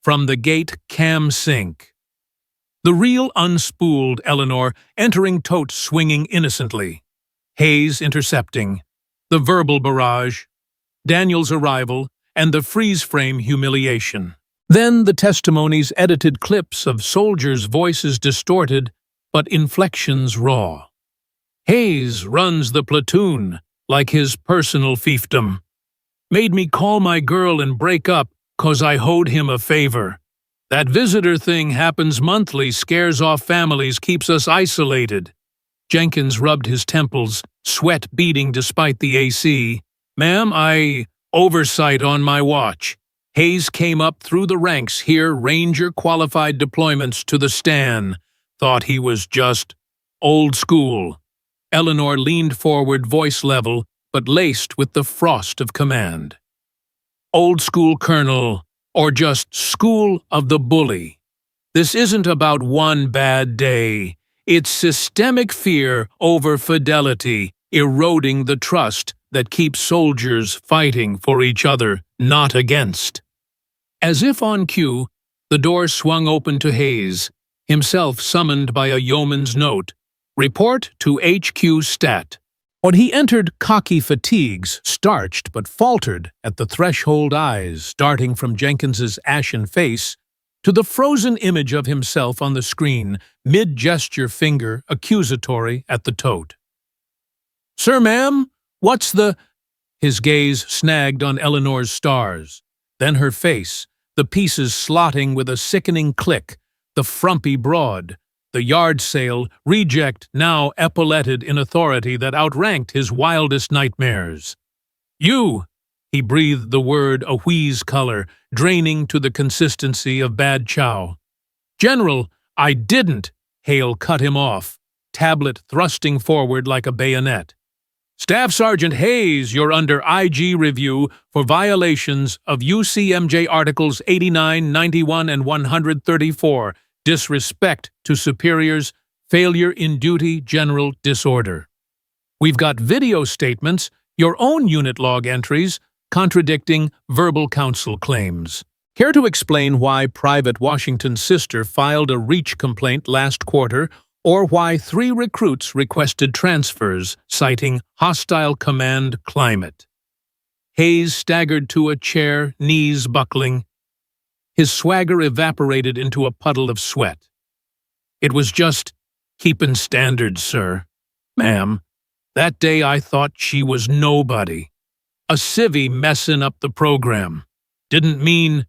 From the gate, cam sync." The reel unspooled, Eleanor, entering tote swinging innocently. Hayes intercepting. The verbal barrage. Daniel's arrival, and the freeze-frame humiliation. Then the testimonies, edited clips of soldiers' voices distorted, but inflections raw. Hayes runs the platoon, like his personal fiefdom. "Made me call my girl and break up, 'cause I owed him a favor. That visitor thing happens monthly, scares off families, keeps us isolated." Jenkins rubbed his temples, sweat beading despite the AC. "Ma'am, oversight on my watch." Hayes came up through the ranks here, Ranger-qualified deployments to the Stan. Thought he was just old school. Eleanor leaned forward, voice level, but laced with the frost of command. "Old school, Colonel, or just school of the bully. This isn't about one bad day. It's systemic fear over fidelity, eroding the trust that keeps soldiers fighting for each other, not against." As if on cue, the door swung open to Hayes, himself summoned by a yeoman's note. "Report to HQ Stat." When he entered, cocky fatigues starched but faltered at the threshold, eyes darting from Jenkins's ashen face to the frozen image of himself on the screen, mid-gesture finger accusatory at the tote. "Sir, ma'am, what's the—" His gaze snagged on Eleanor's stars, then her face, the pieces slotting with a sickening click, the frumpy broad, the yard sale reject now epauletted in authority that outranked his wildest nightmares. "You!" He breathed the word a wheeze color, draining to the consistency of bad chow. "General, I didn't!" Hale cut him off, tablet thrusting forward like a bayonet. "Staff Sergeant Hayes, you're under IG review for violations of UCMJ Articles 89, 91, and 134, disrespect to superiors, failure in duty, general disorder. We've got video statements, your own unit log entries, contradicting verbal counsel claims. Care to explain why Private Washington's sister filed a reach complaint last quarter, or why 3 recruits requested transfers, citing hostile command climate?" Hayes staggered to a chair, knees buckling. His swagger evaporated into a puddle of sweat. "It was just keepin' standards, sir. Ma'am, that day I thought she was nobody. A civvy messin' up the program. Didn't mean—"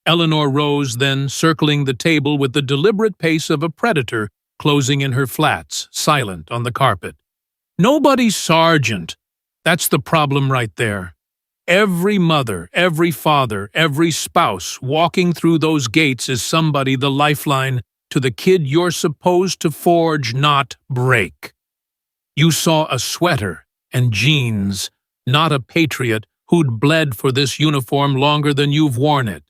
Eleanor rose then, circling the table with the deliberate pace of a predator closing in her flats, silent on the carpet. "Nobody's sergeant. That's the problem right there. Every mother, every father, every spouse walking through those gates is somebody the lifeline to the kid you're supposed to forge, not break. You saw a sweater and jeans, not a patriot who'd bled for this uniform longer than you've worn it.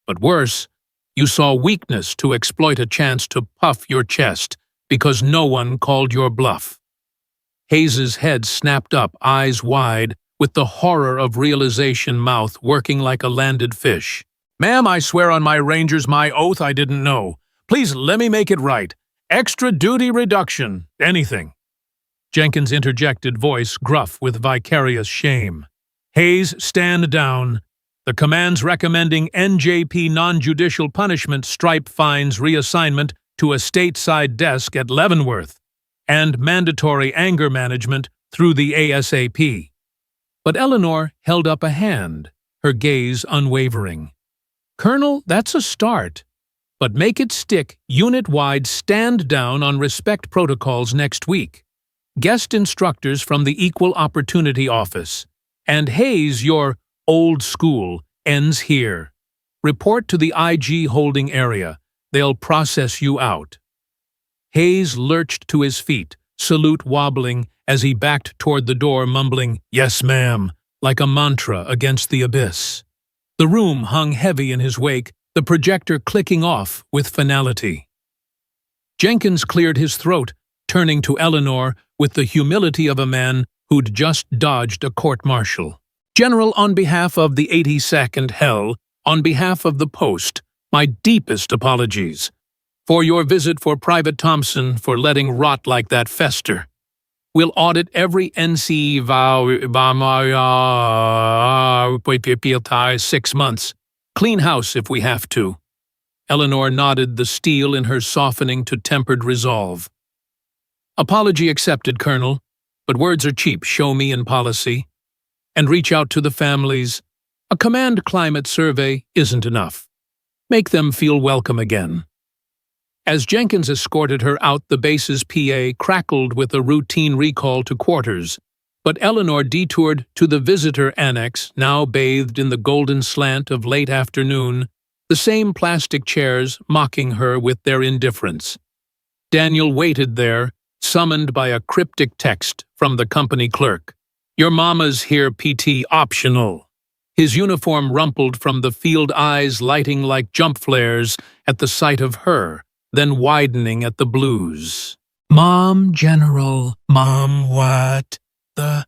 But worse, you saw weakness to exploit a chance to puff your chest because no one called your bluff." Hayes's head snapped up, eyes wide, with the horror of realization mouth working like a landed fish. "Ma'am, I swear on my rangers, my oath, I didn't know. Please let me make it right. Extra duty reduction. Anything." Jenkins' interjected, voice gruff with vicarious shame. "Hayes, stand down. The command's recommending NJP non-judicial punishment, stripe fines reassignment to a stateside desk at Leavenworth, and mandatory anger management through the ASAP." But Eleanor held up a hand, her gaze unwavering. "Colonel, that's a start. But make it stick unit-wide stand down on respect protocols next week. Guest instructors from the Equal Opportunity Office. And Hayes, your old school ends here. Report to the IG holding area. They'll process you out." Hayes lurched to his feet, salute wobbling as he backed toward the door, mumbling, "Yes, ma'am," like a mantra against the abyss. The room hung heavy in his wake, the projector clicking off with finality. Jenkins cleared his throat, turning to Eleanor with the humility of a man who'd just dodged a court-martial. "General, on behalf of the 82nd Hell, on behalf of the Post, my deepest apologies. For your visit, for Private Thompson, for letting rot like that fester. We'll audit every NC vow 6 months. Clean house if we have to." Eleanor nodded, the steel in her softening to tempered resolve. "Apology accepted, Colonel, but words are cheap, show me in policy. And reach out to the families. A command climate survey isn't enough. Make them feel welcome again." As Jenkins escorted her out, the base's PA crackled with a routine recall to quarters, but Eleanor detoured to the visitor annex, now bathed in the golden slant of late afternoon, the same plastic chairs mocking her with their indifference. Daniel waited there, summoned by a cryptic text from the company clerk. "Your mama's here, PT optional." His uniform rumpled from the field, eyes lighting like jump flares at the sight of her, then widening at the blues. "Mom, General, Mom, what the—"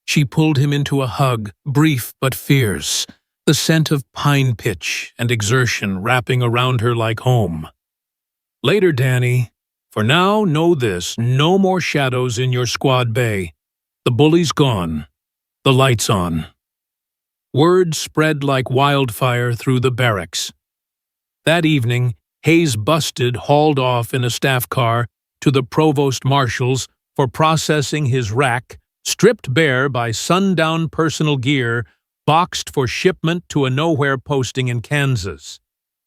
She pulled him into a hug, brief but fierce, the scent of pine pitch and exertion wrapping around her like home. "Later, Danny. For now, know this, no more shadows in your squad bay. The bully's gone. The light's on." Word spread like wildfire through the barracks. That evening, Hayes busted hauled off in a staff car to the provost marshal's for processing his rack, stripped bare by sundown personal gear, boxed for shipment to a nowhere posting in Kansas.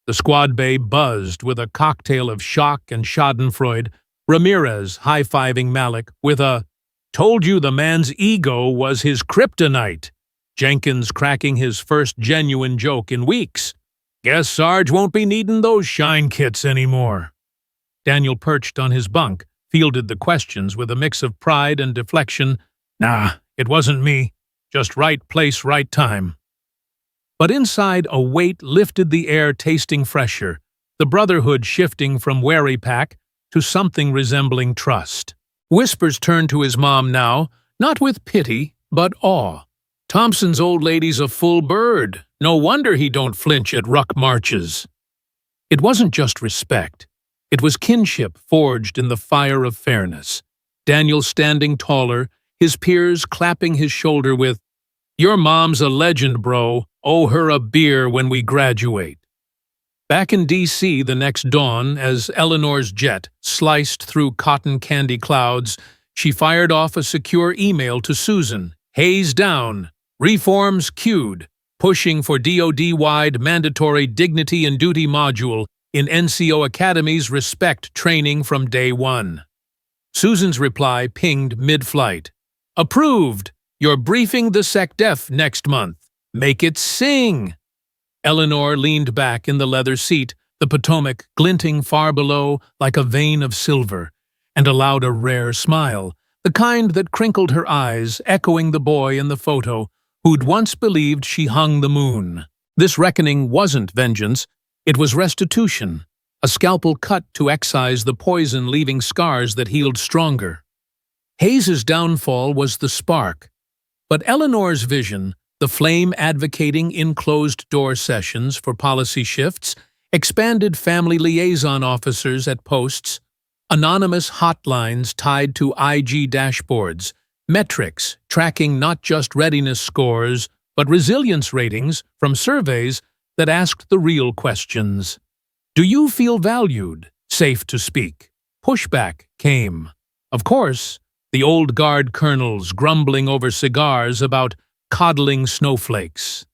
The squad bay buzzed with a cocktail of shock and schadenfreude, Ramirez high-fiving Malik with a "told you the man's ego was his kryptonite," Jenkins cracking his first genuine joke in weeks. "Guess Sarge won't be needing those shine kits anymore." Daniel perched on his bunk, fielded the questions with a mix of pride and deflection. "Nah, it wasn't me. Just right place, right time." But inside, a weight lifted the air, tasting fresher, the brotherhood shifting from wary pack to something resembling trust. Whispers turned to his mom now, not with pity, but awe. "Thompson's old lady's a full bird. No wonder he don't flinch at ruck marches." It wasn't just respect. It was kinship forged in the fire of fairness. Daniel standing taller, his peers clapping his shoulder with, "Your mom's a legend, bro. Owe her a beer when we graduate." Back in D.C. the next dawn, as Eleanor's jet sliced through cotton candy clouds, she fired off a secure email to Susan. "Hayes down. Reforms queued. Pushing for DoD-wide mandatory dignity and duty module in NCO Academy's respect training from day one." Susan's reply pinged mid-flight. "Approved. You're briefing the SecDef next month. Make it sing." Eleanor leaned back in the leather seat, the Potomac glinting far below like a vein of silver, and allowed a rare smile, the kind that crinkled her eyes, echoing the boy in the photo who'd once believed she hung the moon. This reckoning wasn't vengeance, it was restitution, a scalpel cut to excise the poison, leaving scars that healed stronger. Hayes's downfall was the spark, but Eleanor's vision, the flame advocating enclosed-door sessions for policy shifts, expanded family liaison officers at posts, anonymous hotlines tied to IG dashboards, metrics tracking not just readiness scores, but resilience ratings from surveys that asked the real questions. Do you feel valued? Safe to speak. Pushback came. Of course, the old guard colonels grumbling over cigars about coddling snowflakes.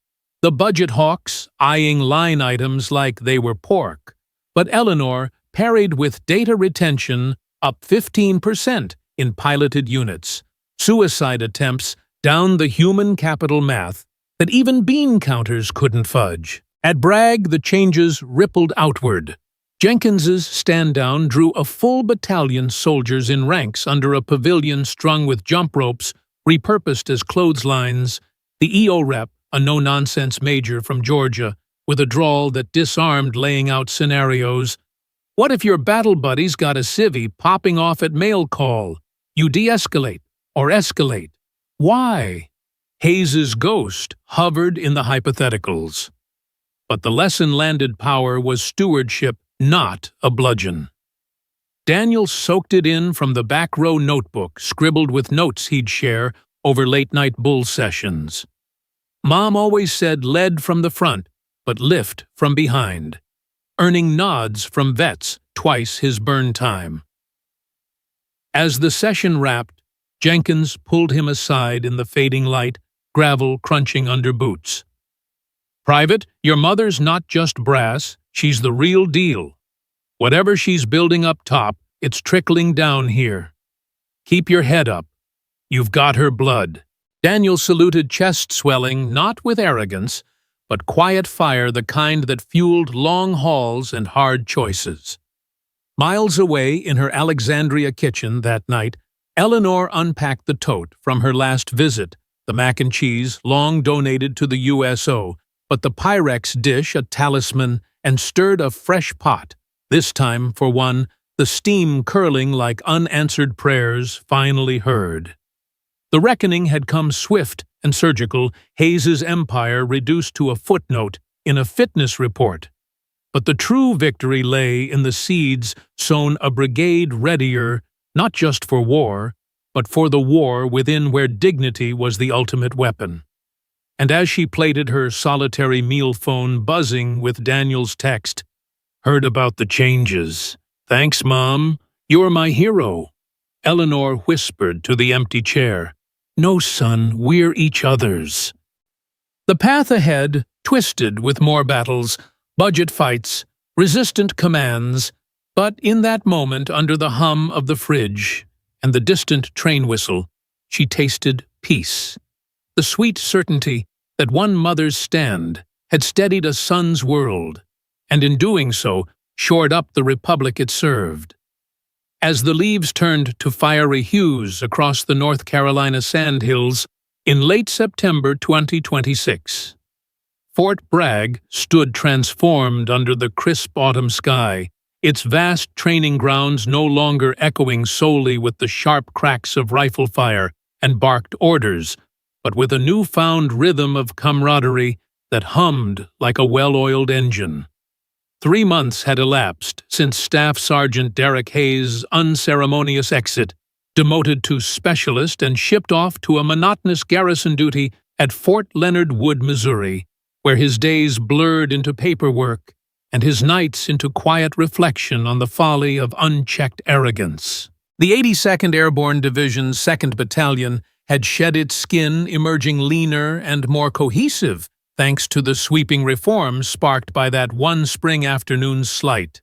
The budget hawks eyeing line items like they were pork. But Eleanor parried with data retention up 15% in piloted units, suicide attempts down the human capital math that even bean counters couldn't fudge. At Bragg, the changes rippled outward. Jenkins's stand-down drew a full battalion soldiers in ranks under a pavilion strung with jump ropes repurposed as clotheslines. The EO rep, a no-nonsense major from Georgia, with a drawl that disarmed laying out scenarios. What if your battle buddy's got a civvy popping off at mail call? You de-escalate or escalate. Why? Hayes's ghost hovered in the hypotheticals. But the lesson-landed power was stewardship, not a bludgeon. Daniel soaked it in from the back-row notebook, scribbled with notes he'd share over late-night bull sessions. Mom always said lead from the front, but lift from behind, earning nods from vets twice his burn time. As the session wrapped, Jenkins pulled him aside in the fading light, gravel crunching under boots. Private, your mother's not just brass, she's the real deal. Whatever she's building up top, it's trickling down here. Keep your head up. You've got her blood. Daniel saluted, chest swelling, not with arrogance, but quiet fire, the kind that fueled long hauls and hard choices. Miles away in her Alexandria kitchen that night, Eleanor unpacked the tote from her last visit, the mac and cheese long donated to the USO, but the Pyrex dish a talisman, and stirred a fresh pot, this time, for one, the steam curling like unanswered prayers finally heard. The reckoning had come swift and surgical, Hayes's empire reduced to a footnote in a fitness report. But the true victory lay in the seeds sown a brigade readier, not just for war, but for the war within where dignity was the ultimate weapon. And as she plated her solitary meal phone buzzing with Daniel's text, "Heard about the changes. Thanks, Mom. You're my hero." Eleanor whispered to the empty chair, "No, son, we're each other's." The path ahead twisted with more battles, budget fights, resistant commands, but in that moment, under the hum of the fridge and the distant train whistle, she tasted peace. The sweet certainty that one mother's stand had steadied a son's world, and in doing so, shored up the republic it served. As the leaves turned to fiery hues across the North Carolina sandhills in late September 2026, Fort Bragg stood transformed under the crisp autumn sky, its vast training grounds no longer echoing solely with the sharp cracks of rifle fire and barked orders, but with a newfound rhythm of camaraderie that hummed like a well-oiled engine. 3 months had elapsed since Staff Sergeant Derek Hayes' unceremonious exit, demoted to specialist and shipped off to a monotonous garrison duty at Fort Leonard Wood, Missouri, where his days blurred into paperwork and his nights into quiet reflection on the folly of unchecked arrogance. The 82nd Airborne Division's 2nd Battalion had shed its skin, emerging leaner and more cohesive thanks to the sweeping reforms sparked by that one spring afternoon's slight.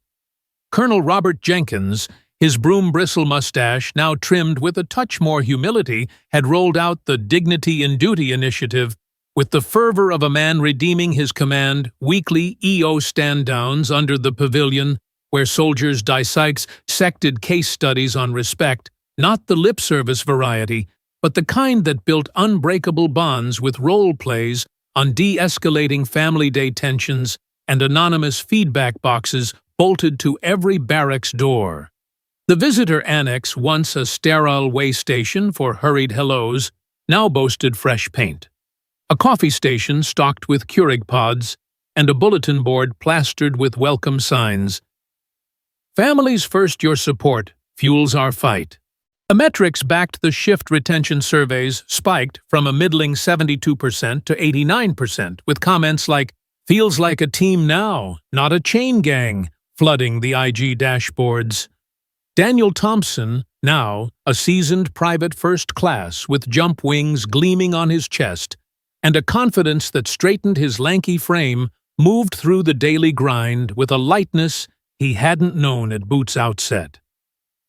Colonel Robert Jenkins, his broom-bristle mustache now trimmed with a touch more humility, had rolled out the Dignity in Duty initiative with the fervor of a man redeeming his command, weekly EO stand-downs under the pavilion, where soldiers dissected case studies on respect, not the lip service variety, but the kind that built unbreakable bonds with role plays on de-escalating family day tensions and anonymous feedback boxes bolted to every barracks door. The visitor annex, once a sterile way station for hurried hellos, now boasted fresh paint. A coffee station stocked with Keurig pods, and a bulletin board plastered with welcome signs. Families first, your support fuels our fight. The metrics backed the shift retention surveys spiked from a middling 72% to 89%, with comments like, "Feels like a team now, not a chain gang," flooding the IG dashboards. Daniel Thompson, now a seasoned private first class with jump wings gleaming on his chest, and a confidence that straightened his lanky frame, moved through the daily grind with a lightness he hadn't known at Boot's outset.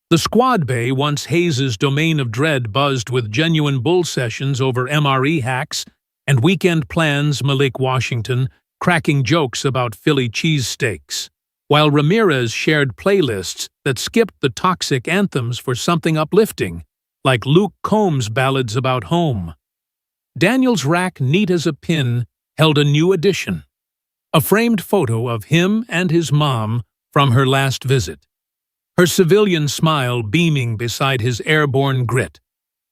The squad bay, once Hayes's domain of dread, buzzed with genuine bull sessions over MRE hacks and weekend plans. Malik Washington cracking jokes about Philly cheesesteaks, while Ramirez shared playlists that skipped the toxic anthems for something uplifting, like Luke Combs' ballads about home. Daniel's rack, neat as a pin, held a new addition, a framed photo of him and his mom from her last visit, her civilian smile beaming beside his airborne grit,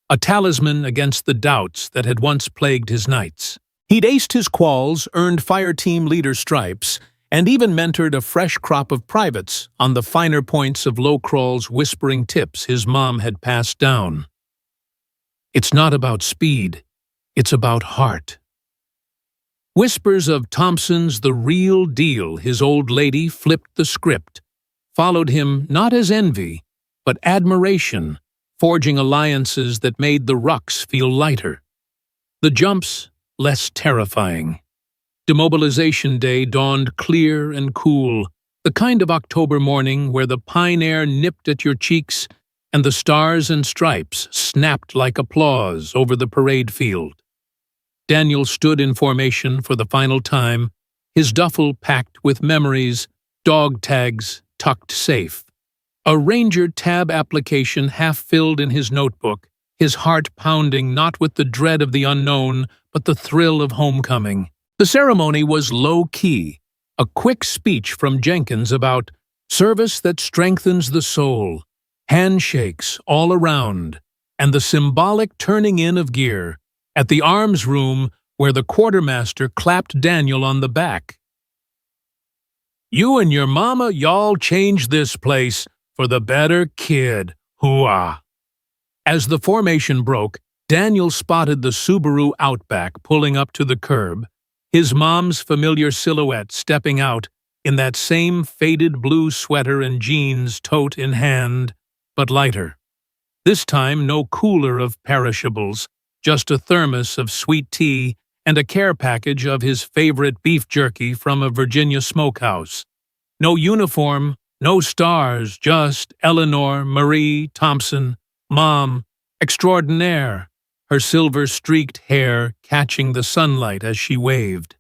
a talisman against the doubts that had once plagued his nights. He'd aced his quals, earned fire team leader stripes, and even mentored a fresh crop of privates on the finer points of low-crawl's whispering tips his mom had passed down. It's not about speed, it's about heart. Whispers of Thompson's the real deal. His old lady flipped the script, followed him not as envy, but admiration, forging alliances that made the rucks feel lighter, the jumps less terrifying. Demobilization day dawned clear and cool, the kind of October morning where the pine air nipped at your cheeks and the stars and stripes snapped like applause over the parade field. Daniel stood in formation for the final time, his duffel packed with memories, dog tags tucked safe, a Ranger tab application half-filled in his notebook, his heart pounding not with the dread of the unknown, but the thrill of homecoming. The ceremony was low-key, a quick speech from Jenkins about service that strengthens the soul, handshakes all around, and the symbolic turning in of gear at the arms room where the quartermaster clapped Daniel on the back. "You and your mama, y'all changed this place for the better, kid. Hooah." As the formation broke, Daniel spotted the Subaru Outback pulling up to the curb, his mom's familiar silhouette stepping out in that same faded blue sweater and jeans, tote in hand, but lighter. This time no cooler of perishables, just a thermos of sweet tea and a care package of his favorite beef jerky from a Virginia smokehouse. No uniform, no stars, just Eleanor Marie Thompson, Mom extraordinaire, her silver-streaked hair catching the sunlight as she waved.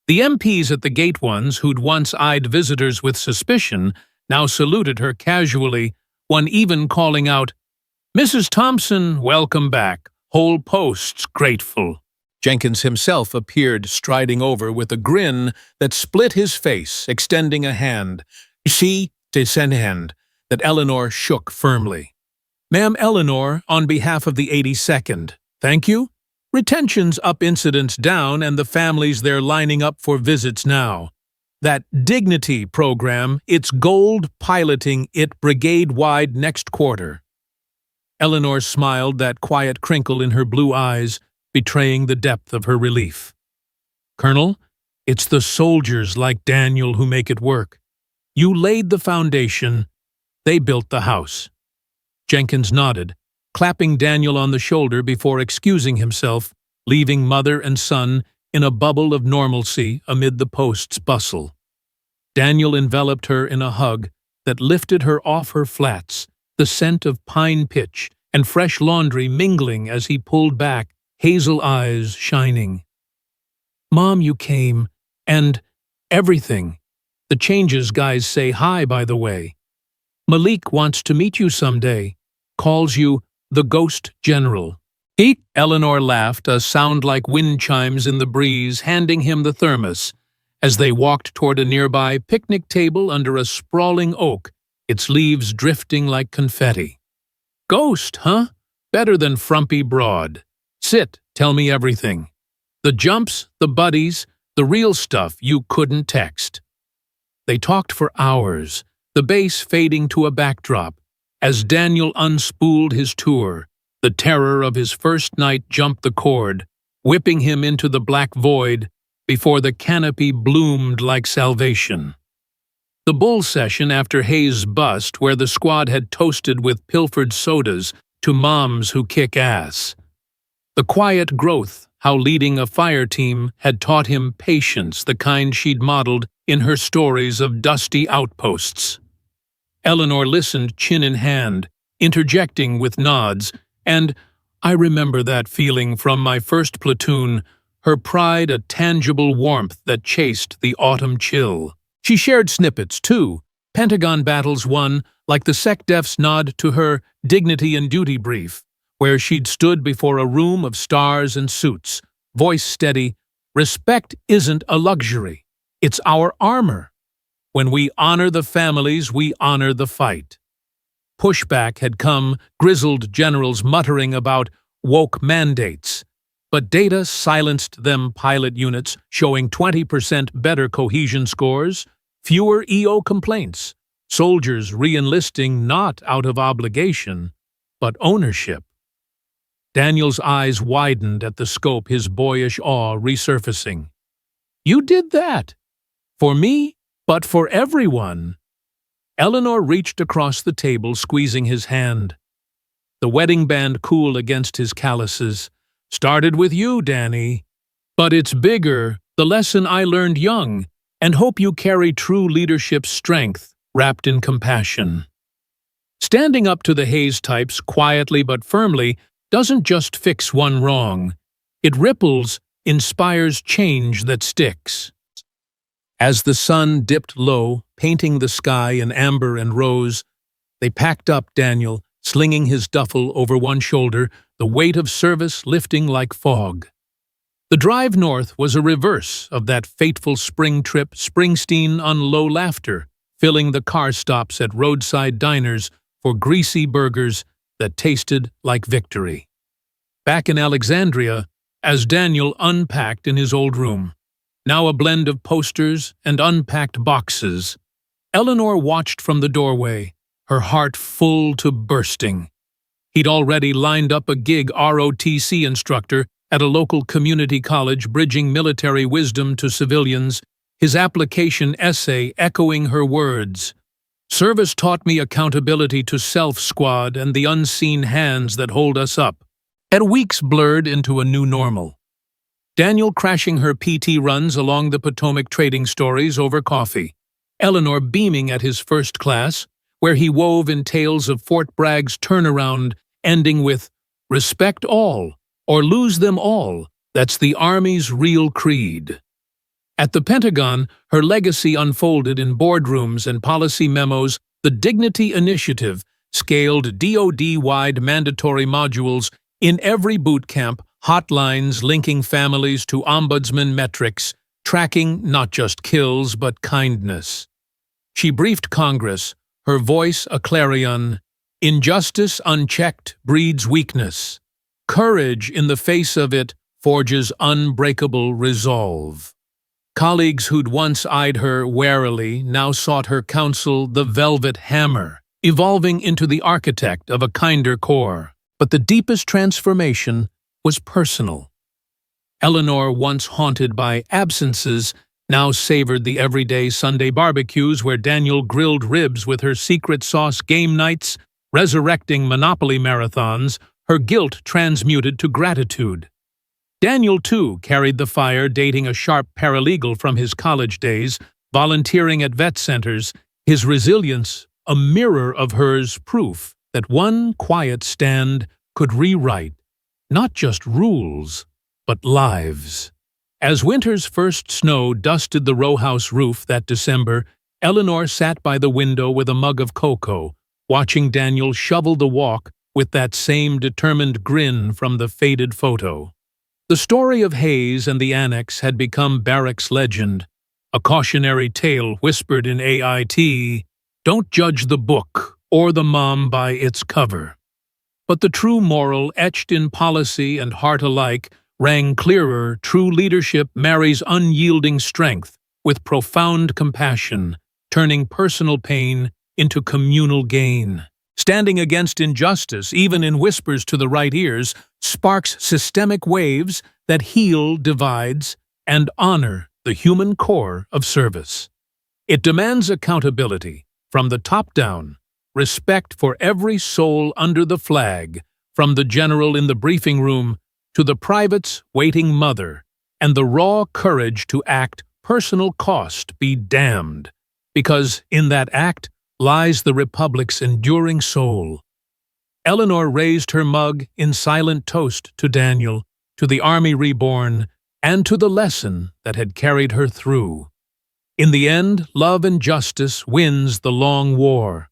The MPs at the gate, ones who'd once eyed visitors with suspicion, now saluted her casually, one even calling out, "Mrs. Thompson, welcome back. Whole posts grateful." Jenkins himself appeared, striding over with a grin that split his face, extending a hand. "Si, de sen hand," that Eleanor shook firmly. "Ma'am Eleanor, on behalf of the 82nd. Thank you. Retention's up, incidents down, and the families they're lining up for visits now. That Dignity program, it's gold piloting it brigade-wide next quarter." Eleanor smiled, that quiet crinkle in her blue eyes, betraying the depth of her relief. "Colonel, it's the soldiers like Daniel who make it work. You laid the foundation, they built the house." Jenkins nodded, clapping Daniel on the shoulder before excusing himself, leaving mother and son in a bubble of normalcy amid the post's bustle. Daniel enveloped her in a hug that lifted her off her flats, the scent of pine pitch and fresh laundry mingling as he pulled back, hazel eyes shining. "Mom, you came, and everything. The changes guys say hi, by the way. Malik wants to meet you someday, calls you the Ghost General." Eek! Eleanor laughed, a sound like wind chimes in the breeze, handing him the thermos, as they walked toward a nearby picnic table under a sprawling oak, its leaves drifting like confetti. Ghost, huh? Better than frumpy broad. Sit, tell me everything. The jumps, the buddies, the real stuff you couldn't text. They talked for hours, the bass fading to a backdrop, as Daniel unspooled his tour. The terror of his first night jumped the chord, whipping him into the black void before the canopy bloomed like salvation. The bull session after Hayes' bust, where the squad had toasted with pilfered sodas to moms who kick ass. The quiet growth, how leading a fire team had taught him patience, the kind she'd modeled in her stories of dusty outposts. Eleanor listened chin in hand, interjecting with nods, and I remember that feeling from my first platoon, her pride a tangible warmth that chased the autumn chill. She shared snippets, too, Pentagon battles one, like the SecDef's nod to her dignity and duty brief, where she'd stood before a room of stars and suits, voice steady, respect isn't a luxury, it's our armor. When we honor the families, we honor the fight. Pushback had come, grizzled generals muttering about woke mandates, but data silenced them. Pilot units showing 20% better cohesion scores, fewer EO complaints, soldiers re-enlisting not out of obligation, but ownership. Daniel's eyes widened at the scope, his boyish awe resurfacing. You did that. For me, but for everyone. Eleanor reached across the table, squeezing his hand. The wedding band cool against his calluses. Started with you, Danny. But it's bigger, the lesson I learned young, and hope you carry true leadership strength, wrapped in compassion. Standing up to the Hayes types quietly but firmly doesn't just fix one wrong. It ripples, inspires change that sticks. As the sun dipped low, painting the sky in amber and rose, they packed up Daniel, slinging his duffel over one shoulder, the weight of service lifting like fog. The drive north was a reverse of that fateful spring trip, Springsteen on low laughter, filling the car stops at roadside diners for greasy burgers that tasted like victory. Back in Alexandria, as Daniel unpacked in his old room, now a blend of posters and unpacked boxes, Eleanor watched from the doorway, her heart full to bursting. He'd already lined up a gig ROTC instructor at a local community college, bridging military wisdom to civilians, his application essay echoing her words. Service taught me accountability to self, squad, and the unseen hands that hold us up. And weeks blurred into a new normal. Daniel crashing her PT runs along the Potomac, trading stories over coffee. Eleanor beaming at his first class, where he wove in tales of Fort Bragg's turnaround, ending with, respect all, or lose them all, that's the Army's real creed. At the Pentagon, her legacy unfolded in boardrooms and policy memos. The Dignity Initiative scaled DoD-wide mandatory modules in every boot camp, hotlines linking families to ombudsman metrics, tracking not just kills but kindness. She briefed Congress, her voice a clarion. Injustice unchecked breeds weakness. Courage in the face of it forges unbreakable resolve. Colleagues who'd once eyed her warily now sought her counsel, the velvet hammer, evolving into the architect of a kinder core. But the deepest transformation was personal. Eleanor, once haunted by absences, now savored the everyday Sunday barbecues where Daniel grilled ribs with her secret sauce, game nights, resurrecting Monopoly marathons, her guilt transmuted to gratitude. Daniel, too, carried the fire, dating a sharp paralegal from his college days, volunteering at vet centers, his resilience a mirror of hers, proof that one quiet stand could rewrite not just rules, but lives. As winter's first snow dusted the row house roof that December, Eleanor sat by the window with a mug of cocoa, watching Daniel shovel the walk with that same determined grin from the faded photo. The story of Hayes and the annex had become barracks legend, a cautionary tale whispered in AIT. Don't judge the book or the mom by its cover. But the true moral, etched in policy and heart alike, rang clearer. True leadership marries unyielding strength with profound compassion, turning personal pain into communal gain. Standing against injustice, even in whispers to the right ears, sparks systemic waves that heal divides and honor the human core of service. It demands accountability from the top down, respect for every soul under the flag, from the general in the briefing room to the private's waiting mother, and the raw courage to act, personal cost be damned, because in that act lies the Republic's enduring soul. Eleanor raised her mug in silent toast to Daniel, to the Army reborn, and to the lesson that had carried her through. In the end, love and justice wins the long war.